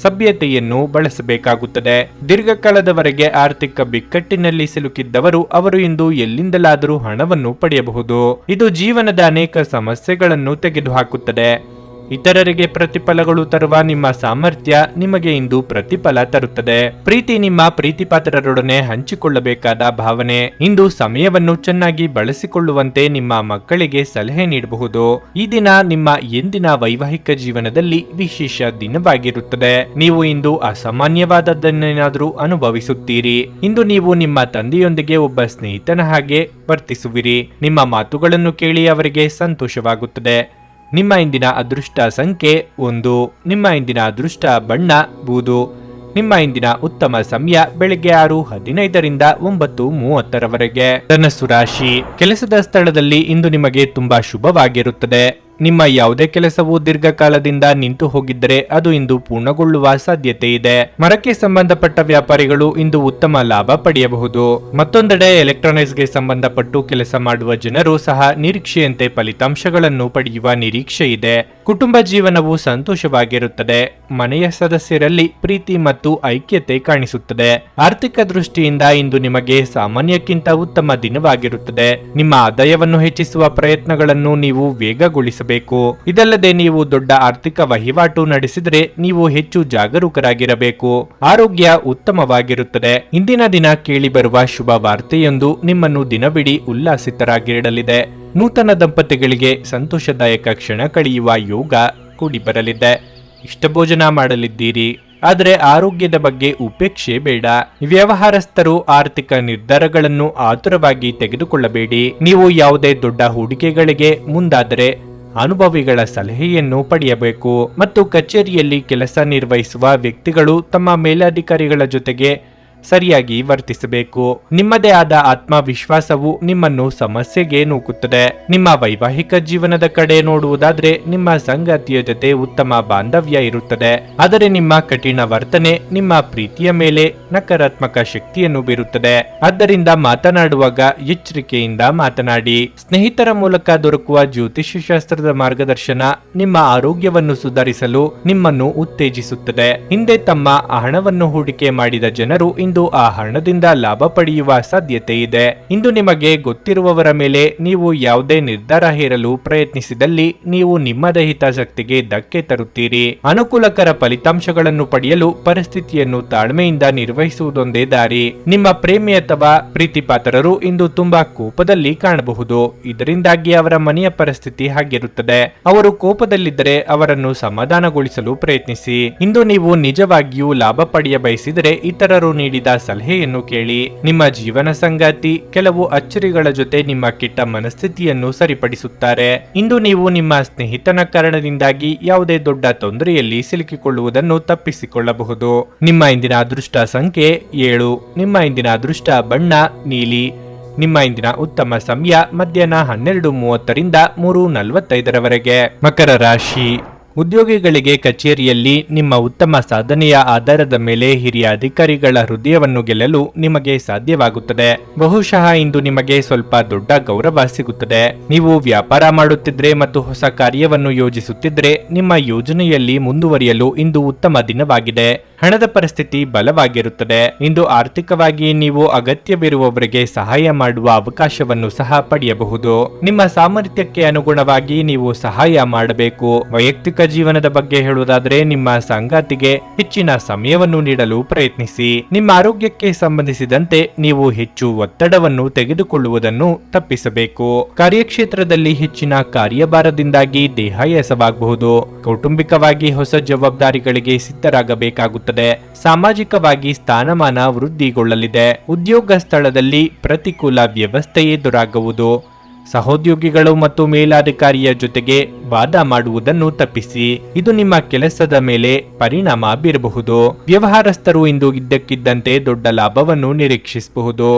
ಸಭ್ಯತೆಯನ್ನು ಬಳಸಬೇಕಾಗುತ್ತದೆ. ದೀರ್ಘಕಾಲದವರೆಗೆ ಆರ್ಥಿಕ ಬಿಕ್ಕಟ್ಟಿನಲ್ಲಿ ಸಿಲುಕಿದ್ದವರು ಅವರು ಇಂದು ಎಲ್ಲಿಂದಲಾದರೂ ಹಣವನ್ನು ಪಡೆಯಬಹುದು. ಇದು ಜೀವನದ ಅನೇಕ ಸಮಸ್ಯೆಗಳನ್ನು ತೆಗೆದುಹಾಕುತ್ತದೆ. ಇತರರಿಗೆ ಪ್ರತಿಫಲಗಳು ತರುವ ನಿಮ್ಮ ಸಾಮರ್ಥ್ಯ ನಿಮಗೆ ಇಂದು ಪ್ರತಿಫಲ ತರುತ್ತದೆ. ಪ್ರೀತಿ ನಿಮ್ಮ ಪ್ರೀತಿಪಾತ್ರರೊಡನೆ ಹಂಚಿಕೊಳ್ಳಬೇಕಾದ ಭಾವನೆ. ಇಂದು ಸಮಯವನ್ನು ಚೆನ್ನಾಗಿ ಬಳಸಿಕೊಳ್ಳುವಂತೆ ನಿಮ್ಮ ಮಕ್ಕಳಿಗೆ ಸಲಹೆ ನೀಡಬಹುದು. ಈ ದಿನ ನಿಮ್ಮ ಎಂದಿನ ವೈವಾಹಿಕ ಜೀವನದಲ್ಲಿ ವಿಶೇಷ ದಿನವಾಗಿರುತ್ತದೆ. ನೀವು ಇಂದು ಅಸಾಮಾನ್ಯವಾದದ್ದನ್ನೇನಾದರೂ ಅನುಭವಿಸುತ್ತೀರಿ. ಇಂದು ನೀವು ನಿಮ್ಮ ತಂದೆಯೊಂದಿಗೆ ಒಬ್ಬ ಸ್ನೇಹಿತನ ಹಾಗೆ ವರ್ತಿಸುವಿರಿ. ನಿಮ್ಮ ಮಾತುಗಳನ್ನು ಕೇಳಿ ಅವರಿಗೆ ಸಂತೋಷವಾಗುತ್ತದೆ. ನಿಮ್ಮ ಇಂದಿನ ಅದೃಷ್ಟ ಸಂಖ್ಯೆ 1. ನಿಮ್ಮ ಇಂದಿನ ಅದೃಷ್ಟ ಬಣ್ಣ ಬೂದು. ನಿಮ್ಮ ಇಂದಿನ ಉತ್ತಮ ಸಮಯ ಬೆಳಗ್ಗೆ 6:15ರಿಂದ 9:30ರವರೆಗೆ. ಧನಸ್ಸು ರಾಶಿ. ಕೆಲಸದ ಸ್ಥಳದಲ್ಲಿ ಇಂದು ನಿಮಗೆ ತುಂಬಾ ಶುಭವಾಗಿರುತ್ತದೆ. ನಿಮ್ಮ ಯಾವುದೇ ಕೆಲಸವು ದೀರ್ಘಕಾಲದಿಂದ ನಿಂತು ಹೋಗಿದ್ದರೆ ಅದು ಇಂದು ಪೂರ್ಣಗೊಳ್ಳುವ ಸಾಧ್ಯತೆ ಇದೆ. ಮರಕ್ಕೆ ಸಂಬಂಧಪಟ್ಟ ವ್ಯಾಪಾರಿಗಳು ಇಂದು ಉತ್ತಮ ಲಾಭ ಪಡೆಯಬಹುದು. ಮತ್ತೊಂದೆಡೆ ಎಲೆಕ್ಟ್ರಾನಿಕ್ಸ್ಗೆ ಸಂಬಂಧಪಟ್ಟು ಕೆಲಸ ಮಾಡುವ ಜನರು ಸಹ ನಿರೀಕ್ಷೆಯಂತೆ ಫಲಿತಾಂಶಗಳನ್ನು ಪಡೆಯುವ ನಿರೀಕ್ಷೆ ಇದೆ. ಕುಟುಂಬ ಜೀವನವು ಸಂತೋಷವಾಗಿರುತ್ತದೆ. ಮನೆಯ ಸದಸ್ಯರಲ್ಲಿ ಪ್ರೀತಿ ಮತ್ತು ಐಕ್ಯತೆ ಕಾಣಿಸುತ್ತದೆ. ಆರ್ಥಿಕ ದೃಷ್ಟಿಯಿಂದ ಇಂದು ನಿಮಗೆ ಸಾಮಾನ್ಯಕ್ಕಿಂತ ಉತ್ತಮ ದಿನವಾಗಿರುತ್ತದೆ. ನಿಮ್ಮ ಆದಾಯವನ್ನು ಹೆಚ್ಚಿಸುವ ಪ್ರಯತ್ನಗಳನ್ನು ನೀವು ವೇಗಗೊಳಿಸಬೇಕು. ಇದಲ್ಲದೆ ನೀವು ದೊಡ್ಡ ಆರ್ಥಿಕ ವಹಿವಾಟು ನಡೆಸಿದರೆ ನೀವು ಹೆಚ್ಚು ಜಾಗರೂಕರಾಗಿರಬೇಕು. ಆರೋಗ್ಯ ಉತ್ತಮವಾಗಿರುತ್ತದೆ. ಇಂದಿನ ದಿನ ಕೇಳಿಬರುವ ಶುಭ ವಾರ್ತೆಯೊಂದು ನಿಮ್ಮನ್ನು ದಿನವಿಡೀ ಉಲ್ಲಾಸಿತರಾಗಿಡಲಿದೆ. ನೂತನ ದಂಪತಿಗಳಿಗೆ ಸಂತೋಷದಾಯಕ ಕ್ಷಣ ಕಳೆಯುವ ಯೋಗ ಕೂಡಿ ಬರಲಿದೆ. ಇಷ್ಟ ಭೋಜನ ಮಾಡಲಿದ್ದೀರಿ. ಆದರೆ ಆರೋಗ್ಯದ ಬಗ್ಗೆ ಉಪೇಕ್ಷೆ ಬೇಡ. ವ್ಯವಹಾರಸ್ಥರು ಆರ್ಥಿಕ ನಿರ್ಧಾರಗಳನ್ನು ಆತುರವಾಗಿ ತೆಗೆದುಕೊಳ್ಳಬೇಡಿ. ನೀವು ಯಾವುದೇ ದೊಡ್ಡ ಹೂಡಿಕೆಗಳಿಗೆ ಮುಂದಾದರೆ ಅನುಭವಿಗಳ ಸಲಹೆಯನ್ನು ಪಡೆಯಬೇಕು ಮತ್ತು ಕಚೇರಿಯಲ್ಲಿ ಕೆಲಸ ನಿರ್ವಹಿಸುವ ವ್ಯಕ್ತಿಗಳು ತಮ್ಮ ಮೇಲಧಿಕಾರಿಗಳ ಜೊತೆಗೆ ಸರಿಯಾಗಿ ವರ್ತಿಸಬೇಕು. ನಿಮ್ಮದೇ ಆದ ಆತ್ಮವಿಶ್ವಾಸವು ನಿಮ್ಮನ್ನು ಸಮಸ್ಯೆಗೆ ನೂಕುತ್ತದೆ. ನಿಮ್ಮ ವೈವಾಹಿಕ ಜೀವನದ ಕಡೆ ನೋಡುವುದಾದ್ರೆ ನಿಮ್ಮ ಸಂಗಾತಿಯ ಜೊತೆ ಉತ್ತಮ ಬಾಂಧವ್ಯ ಇರುತ್ತದೆ. ಆದರೆ ನಿಮ್ಮ ಕಠಿಣ ವರ್ತನೆ ನಿಮ್ಮ ಪ್ರೀತಿಯ ಮೇಲೆ ನಕಾರಾತ್ಮಕ ಶಕ್ತಿಯನ್ನು ಬೀರುತ್ತದೆ. ಆದ್ದರಿಂದ ಮಾತನಾಡುವಾಗ ಎಚ್ಚರಿಕೆಯಿಂದ ಮಾತನಾಡಿ. ಸ್ನೇಹಿತರ ಮೂಲಕ ದೊರಕುವ ಜ್ಯೋತಿಷ್ಯ ಶಾಸ್ತ್ರದ ಮಾರ್ಗದರ್ಶನ ನಿಮ್ಮ ಆರೋಗ್ಯವನ್ನು ಸುಧಾರಿಸಲು ನಿಮ್ಮನ್ನು ಉತ್ತೇಜಿಸುತ್ತದೆ. ಹಿಂದೆ ತಮ್ಮ ಹಣವನ್ನು ಹೂಡಿಕೆ ಮಾಡಿದ ಜನರು ಇಂದು ಆ ಹಣದಿಂದ ಲಾಭ ಪಡೆಯುವ ಸಾಧ್ಯತೆ ಇದೆ. ಇಂದು ನಿಮಗೆ ಗೊತ್ತಿರುವವರ ಮೇಲೆ ನೀವು ಯಾವುದೇ ನಿರ್ಧಾರ ಹೇರಲು ಪ್ರಯತ್ನಿಸಿದಲ್ಲಿ ನೀವು ನಿಮ್ಮದೇ ಹಿತಾಸಕ್ತಿಗೆ ಧಕ್ಕೆ ತರುತ್ತೀರಿ. ಅನುಕೂಲಕರ ಫಲಿತಾಂಶಗಳನ್ನು ಪಡೆಯಲು ಪರಿಸ್ಥಿತಿಯನ್ನು ತಾಳ್ಮೆಯಿಂದ ನಿರ್ವಹಿಸುವುದೊಂದೇ ದಾರಿ. ನಿಮ್ಮ ಪ್ರೇಮಿ ಅಥವಾ ಪ್ರೀತಿಪಾತ್ರರು ಇಂದು ತುಂಬಾ ಕೋಪದಲ್ಲಿ ಕಾಣಬಹುದು. ಇದರಿಂದಾಗಿ ಅವರ ಮನೆಯ ಪರಿಸ್ಥಿತಿ ಹಾಗಿರುತ್ತದೆ. ಅವರು ಕೋಪದಲ್ಲಿದ್ದರೆ ಅವರನ್ನು ಸಮಾಧಾನಗೊಳಿಸಲು ಪ್ರಯತ್ನಿಸಿ. ಇಂದು ನೀವು ನಿಜವಾಗಿಯೂ ಲಾಭ ಪಡೆಯ ಬಯಸಿದರೆ ಇತರರು ನೀಡಿದ ಸಲಹೆಯನ್ನು ಕೇಳಿ. ನಿಮ್ಮ ಜೀವನ ಸಂಗಾತಿ ಕೆಲವು ಅಚ್ಚರಿಗಳ ಜೊತೆ ನಿಮ್ಮ ಕೆಟ್ಟ ಮನಸ್ಥಿತಿಯನ್ನು ಸರಿಪಡಿಸುತ್ತಾರೆ. ಇಂದು ನೀವು ನಿಮ್ಮ ಸ್ನೇಹಿತನ ಕಾರಣದಿಂದಾಗಿ ಯಾವುದೇ ದೊಡ್ಡ ತೊಂದರೆಯಲ್ಲಿ ಸಿಲುಕಿಕೊಳ್ಳುವುದನ್ನು ತಪ್ಪಿಸಿಕೊಳ್ಳಬಹುದು. ನಿಮ್ಮ ಇಂದಿನ ಅದೃಷ್ಟ ಸಂಖ್ಯೆ 7. ನಿಮ್ಮ ಇಂದಿನ ಅದೃಷ್ಟ ಬಣ್ಣ ನೀಲಿ. ನಿಮ್ಮ ಇಂದಿನ ಉತ್ತಮ ಸಮಯ ಮಧ್ಯಾಹ್ನ 12:30ರಿಂದ 3:45ರವರೆಗೆ. ಮಕರ ರಾಶಿ. ಉದ್ಯೋಗಿಗಳಿಗೆ ಕಚೇರಿಯಲ್ಲಿ ನಿಮ್ಮ ಉತ್ತಮ ಸಾಧನೆಯ ಆಧಾರದ ಮೇಲೆ ಹಿರಿಯ ಅಧಿಕಾರಿಗಳ ಹೃದಯವನ್ನು ಗೆಲ್ಲಲು ನಿಮಗೆ ಸಾಧ್ಯವಾಗುತ್ತದೆ. ಬಹುಶಃ ಇಂದು ನಿಮಗೆ ಸ್ವಲ್ಪ ದೊಡ್ಡ ಗೌರವ ಸಿಗುತ್ತದೆ. ನೀವು ವ್ಯಾಪಾರ ಮಾಡುತ್ತಿದ್ರೆ ಮತ್ತು ಹೊಸ ಕಾರ್ಯವನ್ನು ಯೋಜಿಸುತ್ತಿದ್ರೆ ನಿಮ್ಮ ಯೋಜನೆಯಲ್ಲಿ ಮುಂದುವರಿಯಲು ಇಂದು ಉತ್ತಮ ದಿನವಾಗಿದೆ. ಹಣದ ಪರಿಸ್ಥಿತಿ ಬಲವಾಗಿರುತ್ತದೆ. ಇಂದು ಆರ್ಥಿಕವಾಗಿ ನೀವು ಅಗತ್ಯವಿರುವವರಿಗೆ ಸಹಾಯ ಮಾಡುವ ಅವಕಾಶವನ್ನು ಸಹ ಪಡೆಯಬಹುದು. ನಿಮ್ಮ ಸಾಮರ್ಥ್ಯಕ್ಕೆ ಅನುಗುಣವಾಗಿ ನೀವು ಸಹಾಯ ಮಾಡಬೇಕು. ವೈಯಕ್ತಿಕ ಜೀವನದ ಬಗ್ಗೆ ಹೇಳುವುದಾದರೆ ನಿಮ್ಮ ಸಂಗಾತಿಗೆ ಹೆಚ್ಚಿನ ಸಮಯವನ್ನು ನೀಡಲು ಪ್ರಯತ್ನಿಸಿ. ನಿಮ್ಮ ಆರೋಗ್ಯಕ್ಕೆ ಸಂಬಂಧಿಸಿದಂತೆ ನೀವು ಹೆಚ್ಚು ಒತ್ತಡವನ್ನು ತೆಗೆದುಕೊಳ್ಳುವುದನ್ನು ತಪ್ಪಿಸಬೇಕು. ಕಾರ್ಯಕ್ಷೇತ್ರದಲ್ಲಿ ಹೆಚ್ಚಿನ ಕಾರ್ಯಭಾರದಿಂದಾಗಿ ದೇಹಾಯಾಸವಾಗಬಹುದು. ಕೌಟುಂಬಿಕವಾಗಿ ಹೊಸ ಜವಾಬ್ದಾರಿಗಳಿಗೆ ಸಿದ್ಧರಾಗಬೇಕಾಗುತ್ತದೆ. ಸಾಮಾಜಿಕವಾಗಿ ಸ್ಥಾನಮಾನ ವೃದ್ಧಿಗೊಳ್ಳಲಿದೆ. ಉದ್ಯೋಗ ಸ್ಥಳದಲ್ಲಿ ಪ್ರತಿಕೂಲ ವ್ಯವಸ್ಥೆ ಎದುರಾಗುವುದು. ಸಹೋದ್ಯೋಗಿಗಳು ಮತ್ತು ಮೇಲಾಧಿಕಾರಿಯ ಜೊತೆಗೆ ವಾದ ಮಾಡುವುದನ್ನು ತಪ್ಪಿಸಿ. ಇದು ನಿಮ್ಮ ಕೆಲಸದ ಮೇಲೆ ಪರಿಣಾಮ ಬೀರಬಹುದು. ವ್ಯವಹಾರಸ್ಥರು ಇಂದು ಇದ್ದಕ್ಕಿದ್ದಂತೆ ದೊಡ್ಡ ಲಾಭವನ್ನು ನಿರೀಕ್ಷಿಸಬಹುದು.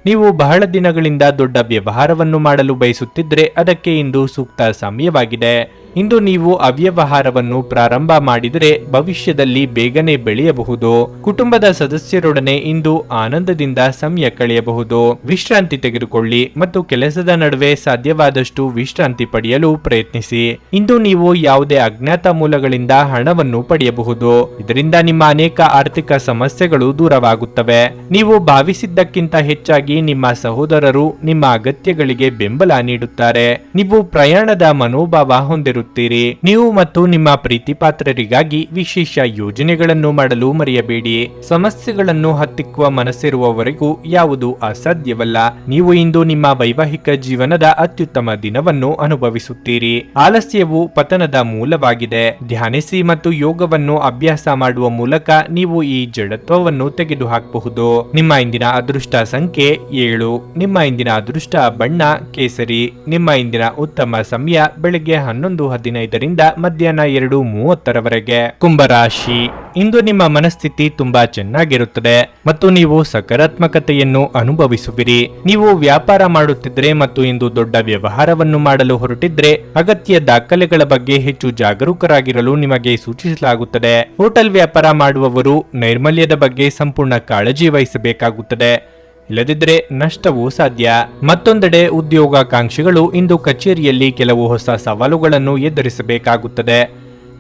ನೀವು ಬಹಳ ದಿನಗಳಿಂದ ದೊಡ್ಡ ವ್ಯವಹಾರವನ್ನು ಮಾಡಲು ಬಯಸುತ್ತಿದ್ರೆ ಅದಕ್ಕೆ ಇಂದು ಸೂಕ್ತ ಸಮಯವಾಗಿದೆ. ಇಂದು ನೀವು ಅವ್ಯವಹಾರವನ್ನು ಪ್ರಾರಂಭ ಮಾಡಿದರೆ ಭವಿಷ್ಯದಲ್ಲಿ ಬೇಗನೆ ಬೆಳೆಯಬಹುದು. ಕುಟುಂಬದ ಸದಸ್ಯರೊಡನೆ ಇಂದು ಆನಂದದಿಂದ ಸಮಯ ಕಳೆಯಬಹುದು. ವಿಶ್ರಾಂತಿ ತೆಗೆದುಕೊಳ್ಳಿ ಮತ್ತು ಕೆಲಸದ ನಡುವೆ ಸಾಧ್ಯವಾದಷ್ಟು ವಿಶ್ರಾಂತಿ ಪಡೆಯಲು ಪ್ರಯತ್ನಿಸಿ. ಇಂದು ನೀವು ಯಾವುದೇ ಅಜ್ಞಾತ ಮೂಲಗಳಿಂದ ಹಣವನ್ನು ಪಡೆಯಬಹುದು. ಇದರಿಂದ ನಿಮ್ಮ ಅನೇಕ ಆರ್ಥಿಕ ಸಮಸ್ಯೆಗಳು ದೂರವಾಗುತ್ತವೆ. ನೀವು ಭಾವಿಸಿದ್ದಕ್ಕಿಂತ ಹೆಚ್ಚಾಗಿ ನಿಮ್ಮ ಸಹೋದರರು ನಿಮ್ಮ ಅಗತ್ಯಗಳಿಗೆ ಬೆಂಬಲ ನೀಡುತ್ತಾರೆ. ನೀವು ಪ್ರಯಾಣದ ಮನೋಭಾವ ಹೊಂದಿರುತ್ತೀರಿ. ನೀವು ಮತ್ತು ನಿಮ್ಮ ಪ್ರೀತಿ ಪಾತ್ರರಿಗಾಗಿ ವಿಶೇಷ ಯೋಜನೆಗಳನ್ನು ಮಾಡಲು ಮರೆಯಬೇಡಿ. ಸಮಸ್ಯೆಗಳನ್ನು ಹತ್ತಿಕ್ಕುವ ಮನಸ್ಸಿರುವವರೆಗೂ ಯಾವುದು ಅಸಾಧ್ಯವಲ್ಲ. ನೀವು ಇಂದು ನಿಮ್ಮ ವೈವಾಹಿಕ ಜೀವನದ ಅತ್ಯುತ್ತಮ ದಿನವನ್ನು ಅನುಭವಿಸುತ್ತೀರಿ. ಆಲಸ್ಯವು ಪತನದ ಮೂಲವಾಗಿದೆ. ಧ್ಯಾನಿಸಿ ಮತ್ತು ಯೋಗವನ್ನು ಅಭ್ಯಾಸ ಮಾಡುವ ಮೂಲಕ ನೀವು ಈ ಜಡತ್ವವನ್ನು ತೆಗೆದುಹಾಕಬಹುದು. ನಿಮ್ಮ ಇಂದಿನ ಅದೃಷ್ಟ ಸಂಖ್ಯೆ 7. ನಿಮ್ಮ ಇಂದಿನ ಅದೃಷ್ಟ ಬಣ್ಣ ಕೇಸರಿ. ನಿಮ್ಮ ಇಂದಿನ ಉತ್ತಮ ಸಮಯ ಬೆಳಗ್ಗೆ 11:15 ಮಧ್ಯಾಹ್ನ 2:30 ಕುಂಭರಾಶಿ. ಇಂದು ನಿಮ್ಮ ಮನಸ್ಥಿತಿ ತುಂಬಾ ಚೆನ್ನಾಗಿರುತ್ತದೆ ಮತ್ತು ನೀವು ಸಕಾರಾತ್ಮಕತೆಯನ್ನು ಅನುಭವಿಸುವಿರಿ. ನೀವು ವ್ಯಾಪಾರ ಮಾಡುತ್ತಿದ್ರೆ ಮತ್ತು ಇಂದು ದೊಡ್ಡ ವ್ಯವಹಾರವನ್ನು ಮಾಡಲು ಹೊರಟಿದ್ರೆ ಅಗತ್ಯ ದಾಖಲೆಗಳ ಬಗ್ಗೆ ಹೆಚ್ಚು ಜಾಗರೂಕರಾಗಿರಲು ನಿಮಗೆ ಸೂಚಿಸಲಾಗುತ್ತದೆ. ಹೋಟೆಲ್ ವ್ಯಾಪಾರ ಮಾಡುವವರು ನೈರ್ಮಲ್ಯದ ಬಗ್ಗೆ ಸಂಪೂರ್ಣ ಕಾಳಜಿ ವಹಿಸಬೇಕಾಗುತ್ತದೆ. ಇಲ್ಲದಿದ್ದರೆ ನಷ್ಟವೂ ಸಾಧ್ಯ. ಮತ್ತೊಂದೆಡೆ ಉದ್ಯೋಗಾಕಾಂಕ್ಷಿಗಳು ಇಂದು ಕಚೇರಿಯಲ್ಲಿ ಕೆಲವು ಹೊಸ ಸವಾಲುಗಳನ್ನು ಎದುರಿಸಬೇಕಾಗುತ್ತದೆ.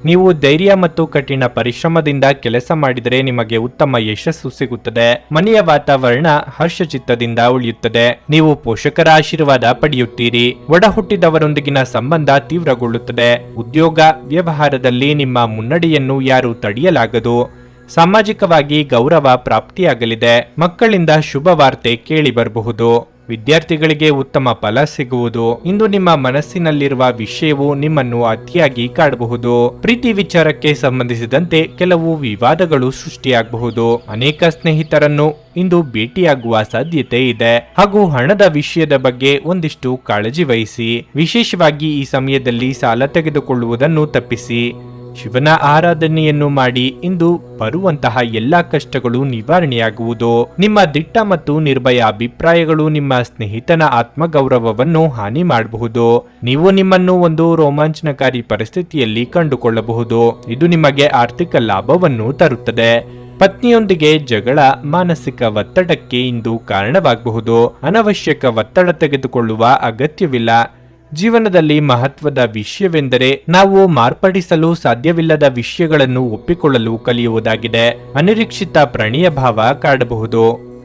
ನೀವು ಧೈರ್ಯ ಮತ್ತು ಕಠಿಣ ಪರಿಶ್ರಮದಿಂದ ಕೆಲಸ ಮಾಡಿದರೆ ನಿಮಗೆ ಉತ್ತಮ ಯಶಸ್ಸು ಸಿಗುತ್ತದೆ. ಮನೆಯ ವಾತಾವರಣ ಹರ್ಷಚಿತ್ತದಿಂದ ಉಳಿಯುತ್ತದೆ. ನೀವು ಪೋಷಕರ ಆಶೀರ್ವಾದ ಪಡೆಯುತ್ತೀರಿ. ಒಡ ಹುಟ್ಟಿದವರೊಂದಿಗಿನ ಸಂಬಂಧ ತೀವ್ರಗೊಳ್ಳುತ್ತದೆ. ಉದ್ಯೋಗ ವ್ಯವಹಾರದಲ್ಲಿ ನಿಮ್ಮ ಮುನ್ನಡೆಯನ್ನು ಯಾರೂ ತಡೆಯಲಾಗದು. ಸಾಮಾಜಿಕವಾಗಿ ಗೌರವ ಪ್ರಾಪ್ತಿಯಾಗಲಿದೆ. ಮಕ್ಕಳಿಂದ ಶುಭ ವಾರ್ತೆ ಕೇಳಿ ಬರಬಹುದು. ವಿದ್ಯಾರ್ಥಿಗಳಿಗೆ ಉತ್ತಮ ಫಲ ಸಿಗುವುದು. ಇಂದು ನಿಮ್ಮ ಮನಸ್ಸಿನಲ್ಲಿರುವ ವಿಷಯವು ನಿಮ್ಮನ್ನು ಅತಿಯಾಗಿ ಕಾಡಬಹುದು. ಪ್ರೀತಿ ವಿಚಾರಕ್ಕೆ ಸಂಬಂಧಿಸಿದಂತೆ ಕೆಲವು ವಿವಾದಗಳು ಸೃಷ್ಟಿಯಾಗಬಹುದು. ಅನೇಕ ಸ್ನೇಹಿತರನ್ನು ಇಂದು ಭೇಟಿಯಾಗುವ ಸಾಧ್ಯತೆ ಇದೆ. ಹಾಗೂ ಹಣದ ವಿಷಯದ ಬಗ್ಗೆ ಒಂದಿಷ್ಟು ಕಾಳಜಿ ವಹಿಸಿ. ವಿಶೇಷವಾಗಿ ಈ ಸಮಯದಲ್ಲಿ ಸಾಲ ತೆಗೆದುಕೊಳ್ಳುವುದನ್ನು ತಪ್ಪಿಸಿ. ಶಿವನ ಆರಾಧನೆಯನ್ನು ಮಾಡಿ. ಇಂದು ಬರುವಂತಹ ಎಲ್ಲಾ ಕಷ್ಟಗಳು ನಿವಾರಣೆಯಾಗುವುದು. ನಿಮ್ಮ ದಿಟ್ಟ ಮತ್ತು ನಿರ್ಭಯ ಅಭಿಪ್ರಾಯಗಳು ನಿಮ್ಮ ಸ್ನೇಹಿತನ ಆತ್ಮಗೌರವವನ್ನು ಹಾನಿ ಮಾಡಬಹುದು. ನೀವು ನಿಮ್ಮನ್ನು ಒಂದು ರೋಮಾಂಚನಕಾರಿ ಪರಿಸ್ಥಿತಿಯಲ್ಲಿ ಕಂಡುಕೊಳ್ಳಬಹುದು. ಇದು ನಿಮಗೆ ಆರ್ಥಿಕ ಲಾಭವನ್ನು ತರುತ್ತದೆ. ಪತ್ನಿಯೊಂದಿಗೆ ಜಗಳ ಮಾನಸಿಕ ಒತ್ತಡಕ್ಕೆ ಇಂದು ಕಾರಣವಾಗಬಹುದು. ಅನವಶ್ಯಕ ಒತ್ತಡ ತೆಗೆದುಕೊಳ್ಳುವ ಅಗತ್ಯವಿಲ್ಲ. ಜೀವನದಲ್ಲಿ ಮಹತ್ವದ ವಿಷಯವೆಂದರೆ ನಾವು ಮಾರ್ಪಡಿಸಲು ಸಾಧ್ಯವಿಲ್ಲದ ವಿಷಯಗಳನ್ನು ಒಪ್ಪಿಕೊಳ್ಳಲು ಕಲಿಯುವುದಾಗಿದೆ. ಅನಿರೀಕ್ಷಿತ ಪ್ರಣಯ ಭಾವ ಕಾಡಬಹುದು.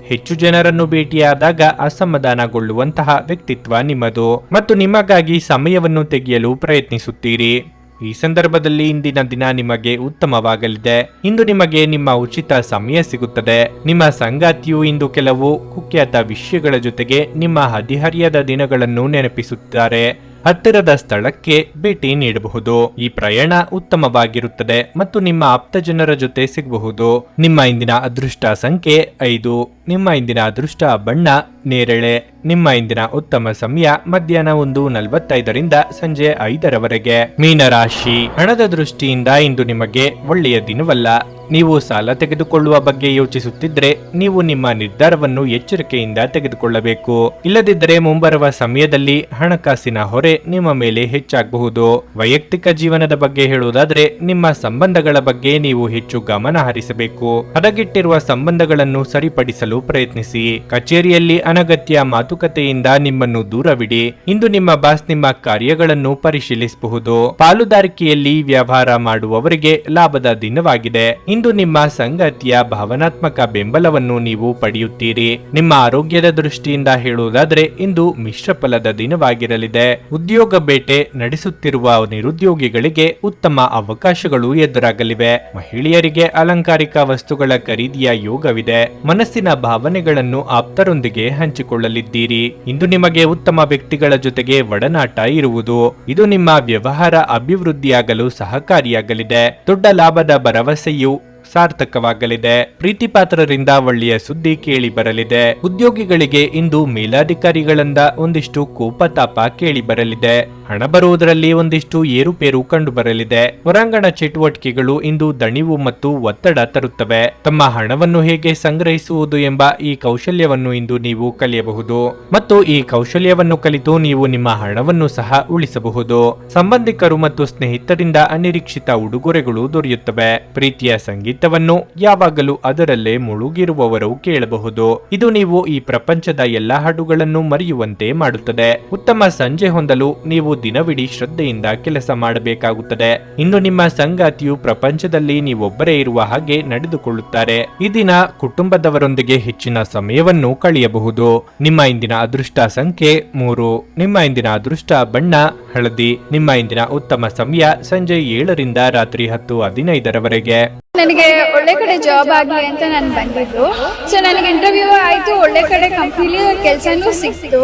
ಹೆಚ್ಚು ಜನರನ್ನು ಭೇಟಿಯಾದಾಗ ಅಸಮಾಧಾನಗೊಳ್ಳುವಂತಹ ವ್ಯಕ್ತಿತ್ವ ನಿಮ್ಮದು ಮತ್ತು ನಿಮಗಾಗಿ ಸಮಯವನ್ನು ತೆಗೆಯಲು ಪ್ರಯತ್ನಿಸುತ್ತೀರಿ. ಈ ಸಂದರ್ಭದಲ್ಲಿ ಇಂದಿನ ದಿನ ನಿಮಗೆ ಉತ್ತಮವಾಗಲಿದೆ. ಇಂದು ನಿಮಗೆ ನಿಮ್ಮ ಉಚಿತ ಸಮಯ ಸಿಗುತ್ತದೆ. ನಿಮ್ಮ ಸಂಗಾತಿಯು ಇಂದು ಕೆಲವು ಕುಖ್ಯಾತ ವಿಷಯಗಳ ಜೊತೆಗೆ ನಿಮ್ಮ ಹದಿಹರಿಯದ ದಿನಗಳನ್ನು ನೆನಪಿಸುತ್ತಾರೆ. ಹತ್ತಿರದ ಸ್ಥಳಕ್ಕೆ ಭೇಟಿ ನೀಡಬಹುದು. ಈ ಪ್ರಯಾಣ ಉತ್ತಮವಾಗಿರುತ್ತದೆ ಮತ್ತು ನಿಮ್ಮ ಆಪ್ತ ಜನರ ಜೊತೆ ಸಿಗಬಹುದು. ನಿಮ್ಮ ಇಂದಿನ ಅದೃಷ್ಟ ಸಂಖ್ಯೆ 5. ನಿಮ್ಮ ಇಂದಿನ ಅದೃಷ್ಟ ಬಣ್ಣ ನೇರಳೆ. ನಿಮ್ಮ ಇಂದಿನ ಉತ್ತಮ ಸಮಯ ಮಧ್ಯಾಹ್ನ 1:45ರಿಂದ ಸಂಜೆ 5ರವರೆಗೆ. ಮೀನರಾಶಿ, ಹಣದ ದೃಷ್ಟಿಯಿಂದ ಇಂದು ನಿಮಗೆ ಒಳ್ಳೆಯ ದಿನವಲ್ಲ. ನೀವು ಸಾಲ ತೆಗೆದುಕೊಳ್ಳುವ ಬಗ್ಗೆ ಯೋಚಿಸುತ್ತಿದ್ರೆ ನೀವು ನಿಮ್ಮ ನಿರ್ಧಾರವನ್ನು ಎಚ್ಚರಿಕೆಯಿಂದ ತೆಗೆದುಕೊಳ್ಳಬೇಕು. ಇಲ್ಲದಿದ್ದರೆ ಮುಂಬರುವ ಸಮಯದಲ್ಲಿ ಹಣಕಾಸಿನ ಹೊರೆ ನಿಮ್ಮ ಮೇಲೆ ಹೆಚ್ಚಾಗಬಹುದು. ವೈಯಕ್ತಿಕ ಜೀವನದ ಬಗ್ಗೆ ಹೇಳುವುದಾದ್ರೆ ನಿಮ್ಮ ಸಂಬಂಧಗಳ ಬಗ್ಗೆ ನೀವು ಹೆಚ್ಚು ಗಮನ ಹರಿಸಬೇಕು. ಹದಗೆಟ್ಟಿರುವ ಸಂಬಂಧಗಳನ್ನು ಸರಿಪಡಿಸಲು ಪ್ರಯತ್ನಿಸಿ. ಕಚೇರಿಯಲ್ಲಿ ಅನಗತ್ಯ ಮಾತುಕತೆಯಿಂದ ನಿಮ್ಮನ್ನು ದೂರವಿಡಿ. ಇಂದು ನಿಮ್ಮ ಬಾಸ್ ನಿಮ್ಮ ಕಾರ್ಯಗಳನ್ನು ಪರಿಶೀಲಿಸಬಹುದು. ಪಾಲುದಾರಿಕೆಯಲ್ಲಿ ವ್ಯವಹಾರ ಮಾಡುವವರಿಗೆ ಲಾಭದ ದಿನವಾಗಿದೆ. ಇಂದು ನಿಮ್ಮ ಸಂಗಾತಿಯ ಭಾವನಾತ್ಮಕ ಬೆಂಬಲವನ್ನು ನೀವು ಪಡೆಯುತ್ತೀರಿ. ನಿಮ್ಮ ಆರೋಗ್ಯದ ದೃಷ್ಟಿಯಿಂದ ಹೇಳುವುದಾದ್ರೆ ಇಂದು ಮಿಶ್ರ ಫಲದ ದಿನವಾಗಿರಲಿದೆ. ಉದ್ಯೋಗ ಬೇಟೆ ನಡೆಸುತ್ತಿರುವ ನಿರುದ್ಯೋಗಿಗಳಿಗೆ ಉತ್ತಮ ಅವಕಾಶಗಳು ಎದುರಾಗಲಿವೆ. ಮಹಿಳೆಯರಿಗೆ ಅಲಂಕಾರಿಕ ವಸ್ತುಗಳ ಖರೀದಿಯ ಯೋಗವಿದೆ. ಮನಸ್ಸಿನ ಭಾವನೆಗಳನ್ನು ಆಪ್ತರೊಂದಿಗೆ ಹಂಚಿಕೊಳ್ಳಲಿದ್ದೀರಿ. ಇಂದು ನಿಮಗೆ ಉತ್ತಮ ವ್ಯಕ್ತಿಗಳ ಜೊತೆಗೆ ಒಡನಾಟ ಇರುವುದು. ಇದು ನಿಮ್ಮ ವ್ಯವಹಾರ ಅಭಿವೃದ್ಧಿಯಾಗಲು ಸಹಕಾರಿಯಾಗಲಿದೆ. ದೊಡ್ಡ ಲಾಭದ ಭರವಸೆಯು ಸಾರ್ಥಕವಾಗಲಿದೆ. ಪ್ರೀತಿಪಾತ್ರರಿಂದ ಒಳ್ಳೆಯ ಸುದ್ದಿ ಕೇಳಿ ಬರಲಿದೆ. ಉದ್ಯೋಗಿಗಳಿಗೆ ಇಂದು ಮೇಲಾಧಿಕಾರಿಗಳಿಂದ ಒಂದಿಷ್ಟು ಕೋಪತಾಪ ಕೇಳಿ ಬರಲಿದೆ. ಹಣ ಬರುವುದರಲ್ಲಿ ಒಂದಿಷ್ಟು ಏರುಪೇರು ಕಂಡು ಬರಲಿದೆ. ಹೊರಾಂಗಣ ಚಟುವಟಿಕೆಗಳು ಇಂದು ದಣಿವು ಮತ್ತು ಒತ್ತಡ ತರುತ್ತವೆ. ತಮ್ಮ ಹಣವನ್ನು ಹೇಗೆ ಸಂಗ್ರಹಿಸುವುದು ಎಂಬ ಈ ಕೌಶಲ್ಯವನ್ನು ಇಂದು ನೀವು ಕಲಿಯಬಹುದು ಮತ್ತು ಈ ಕೌಶಲ್ಯವನ್ನು ಕಲಿತು ನೀವು ನಿಮ್ಮ ಹಣವನ್ನು ಸಹ ಉಳಿಸಬಹುದು. ಸಂಬಂಧಿಕರು ಮತ್ತು ಸ್ನೇಹಿತರಿಂದ ಅನಿರೀಕ್ಷಿತ ಉಡುಗೊರೆಗಳು ದೊರೆಯುತ್ತವೆ. ಪ್ರೀತಿಯ ಸಂಗೀತವನ್ನು ಯಾವಾಗಲೂ ಅದರಲ್ಲೇ ಮುಳುಗಿರುವವರು ಕೇಳಬಹುದು. ಇದು ನೀವು ಈ ಪ್ರಪಂಚದ ಎಲ್ಲಾ ಹಾಡುಗಳನ್ನು ಮರೆಯುವಂತೆ ಮಾಡುತ್ತದೆ. ಉತ್ತಮ ಸಂಜೆ ಹೊಂದಲು ನೀವು ದಿನವಿಡೀ ಶ್ರದ್ಧೆಯಿಂದ ಕೆಲಸ ಮಾಡಬೇಕಾಗುತ್ತದೆ. ಇಂದು ನಿಮ್ಮ ಸಂಗಾತಿಯು ಪ್ರಪಂಚದಲ್ಲಿ ನೀವೊಬ್ಬರೇ ಇರುವ ಹಾಗೆ ನಡೆದುಕೊಳ್ಳುತ್ತಾರೆ. ಈ ದಿನ ಕುಟುಂಬದವರೊಂದಿಗೆ ಹೆಚ್ಚಿನ ಸಮಯವನ್ನು ಕಳೆಯಬಹುದು. ನಿಮ್ಮ ಇಂದಿನ ಅದೃಷ್ಟ ಸಂಖ್ಯೆ 3. ನಿಮ್ಮ ಇಂದಿನ ಅದೃಷ್ಟ ಬಣ್ಣ ಹಳದಿ. ನಿಮ್ಮ ಇಂದಿನ ಉತ್ತಮ ಸಮಯ ಸಂಜೆ 7ರಿಂದ ರಾತ್ರಿ 10:15ರವರೆಗೆ. ನನಗೆ ಒಳ್ಳೆ ಕಡೆ ಜಾಬ್ ಆಗಲಿ ಅಂತ ನಾನು ಬಂದಿದ್ದು. ಸೊ ನನಗೆ ಇಂಟರ್ವ್ಯೂ ಆಯ್ತು, ಒಳ್ಳೆ ಕಡೆ ಕಂಪ್ನಿಲಿ ಕೆಲಸನೂ ಸಿಕ್ತು.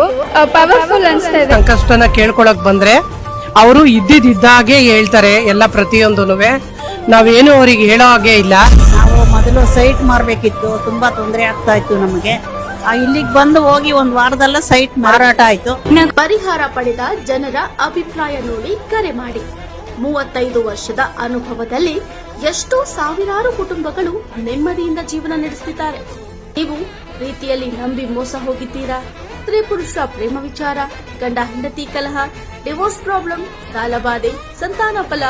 ಪವರ್ಫುಲ್ ಅನ್ಸ್ತಾ ಇದೆ. ಸಂಕಷ್ಟನ ಕೇಳ್ಕೊಳಕ್ ಬಂದ್ರೆ ಅವರು ಇದ್ದಿದ್ದಾಗೆ ಹೇಳ್ತಾರೆ ಎಲ್ಲ ಪ್ರತಿಯೊಂದೂನುವೆ. ನಾವೇನು ಅವ್ರಿಗೆ ಹೇಳೋ ಹಾಗೆ ಇಲ್ಲ. ನಾವು ಮೊದಲು ಸೈಟ್ ಮಾರ್ಬೇಕಿತ್ತು, ತುಂಬಾ ತೊಂದರೆ ಆಗ್ತಾ ಇತ್ತು ನಮಗೆ. ಇಲ್ಲಿಗೆ ಬಂದು ಹೋಗಿ ಒಂದು ವಾರದಲ್ಲ ಸೈಟ್ ಮಾರಾಟ ಆಯ್ತು. ಪರಿಹಾರ ಪಡೆದ ಜನರ ಅಭಿಪ್ರಾಯ ನೋಡಿ ಕರೆ ಮಾಡಿ. 35 ವರ್ಷದ ಅನುಭವದಲ್ಲಿ ಎಷ್ಟೋ ಸಾವಿರಾರು ಕುಟುಂಬಗಳು ನೆಮ್ಮದಿಯಿಂದ ಜೀವನ ನಡೆಸುತ್ತಿದ್ದಾರೆ. ನೀವು ಪ್ರೀತಿಯಲ್ಲಿ ನಂಬಿ ಮೋಸ ಹೋಗಿದ್ದೀರಾ? ಸ್ತ್ರೀ ಪುರುಷ ಪ್ರೇಮ ವಿಚಾರ, ಗಂಡ ಹೆಂಡತಿ ಕಲಹ, ಡಿವೋರ್ಸ್ ಪ್ರಾಬ್ಲಮ್, ಸಾಲಬಾಧೆ, ಸಂತಾನ ಫಲ,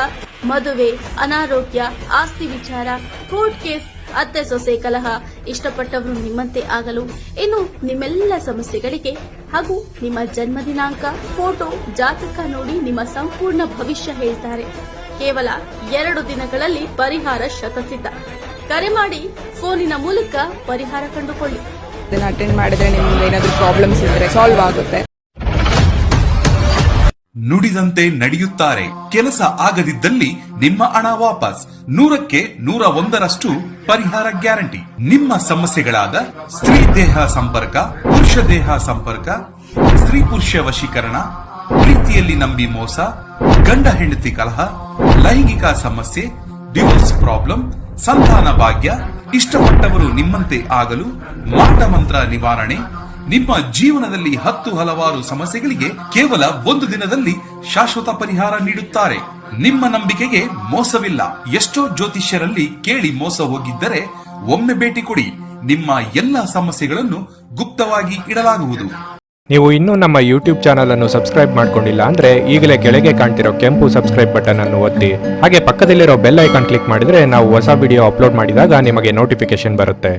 ಮದುವೆ, ಅನಾರೋಗ್ಯ, ಆಸ್ತಿ ವಿಚಾರ, ಕೋರ್ಟ್ ಕೇಸ್, ಅತ್ತೆ ಸೊಸೆ ಕಲಹ, ಇಷ್ಟಪಟ್ಟವರು ನಿಮ್ಮಂತೆ ಆಗಲು, ಇನ್ನು ನಿಮ್ಮೆಲ್ಲ ಸಮಸ್ಯೆಗಳಿಗೆ ಹಾಗೂ ನಿಮ್ಮ ಜನ್ಮ ದಿನಾಂಕ, ಫೋಟೋ, ಜಾತಕ ನೋಡಿ ನಿಮ್ಮ ಸಂಪೂರ್ಣ ಭವಿಷ್ಯ ಹೇಳ್ತಾರೆ. ಕೇವಲ 2 ದಿನಗಳಲ್ಲಿ ಪರಿಹಾರ ಶತಸಿದ್ಧ. ಕರೆ ಮಾಡಿ ಫೋನಿನ ಮೂಲಕ ಪರಿಹಾರ ಕಂಡುಕೊಳ್ಳಿ. ಅಟೆಂಡ್ ಮಾಡಿದ್ರೆ ನಿಮ್ಗೆ ಏನಾದರೂ ಪ್ರಾಬ್ಲಮ್ಸ್ ಇದ್ರೆ ಸಾಲ್ವ್ ಆಗುತ್ತೆ. ನುಡಿದಂತೆ ನಡೆಯುತ್ತಾರೆ. ಕೆಲಸ ಆಗದಿದ್ದಲ್ಲಿ ನಿಮ್ಮ ಹಣ ವಾಪಸ್. 100ಕ್ಕೆ 101ರಷ್ಟು ಪರಿಹಾರ ಗ್ಯಾರಂಟಿ. ನಿಮ್ಮ ಸಮಸ್ಯೆಗಳಾದ ಸ್ತ್ರೀ ದೇಹ ಸಂಪರ್ಕ, ಪುರುಷ ದೇಹ ಸಂಪರ್ಕ, ಸ್ತ್ರೀ ಪುರುಷ ವಶೀಕರಣ, ಪ್ರೀತಿಯಲ್ಲಿ ನಂಬಿ ಮೋಸ, ಗಂಡ ಹೆಂಡತಿ ಕಲಹ, ಲೈಂಗಿಕ ಸಮಸ್ಯೆ, ಡಿವೋರ್ಸ್ ಪ್ರಾಬ್ಲಮ್, ಸಂತಾನ ಭಾಗ್ಯ, ಇಷ್ಟಪಟ್ಟವರು ನಿಮ್ಮಂತೆ ಆಗಲು, ಮಾಟ ಮಂತ್ರ ನಿವಾರಣೆ, ನಿಮ್ಮ ಜೀವನದಲ್ಲಿ 10 ಹಲವಾರು ಸಮಸ್ಯೆಗಳಿಗೆ ಕೇವಲ 1 ದಿನದಲ್ಲಿ ಶಾಶ್ವತ ಪರಿಹಾರ ನೀಡುತ್ತಾರೆ. ನಿಮ್ಮ ನಂಬಿಕೆಗೆ ಮೋಸವಿಲ್ಲ. ಎಷ್ಟೋ ಜ್ಯೋತಿಷ್ಯರಲ್ಲಿ ಕೇಳಿ ಮೋಸ ಹೋಗಿದ್ದರೆ ಒಮ್ಮೆ ಭೇಟಿ ಕೊಡಿ. ನಿಮ್ಮ ಎಲ್ಲ ಸಮಸ್ಯೆಗಳನ್ನು ಗುಪ್ತವಾಗಿ ಇಡಲಾಗುವುದು. ನೀವು ಇನ್ನೂ ನಮ್ಮ ಯೂಟ್ಯೂಬ್ ಚಾನಲ್ ಅನ್ನು ಸಬ್ಸ್ಕ್ರೈಬ್ ಮಾಡ್ಕೊಂಡಿಲ್ಲ ಅಂದ್ರೆ ಈಗಲೇ ಕೆಳಗೆ ಕಾಣ್ತಿರೋ ಕೆಂಪು ಸಬ್ಸ್ಕ್ರೈಬ್ ಬಟನ್ ಅನ್ನು ಒತ್ತಿ. ಹಾಗೆ ಪಕ್ಕದಲ್ಲಿರೋ ಬೆಲ್ ಐಕಾನ್ ಕ್ಲಿಕ್ ಮಾಡಿದ್ರೆ ನಾವು ಹೊಸ ವಿಡಿಯೋ ಅಪ್ಲೋಡ್ ಮಾಡಿದಾಗ ನಿಮಗೆ ನೋಟಿಫಿಕೇಶನ್ ಬರುತ್ತೆ.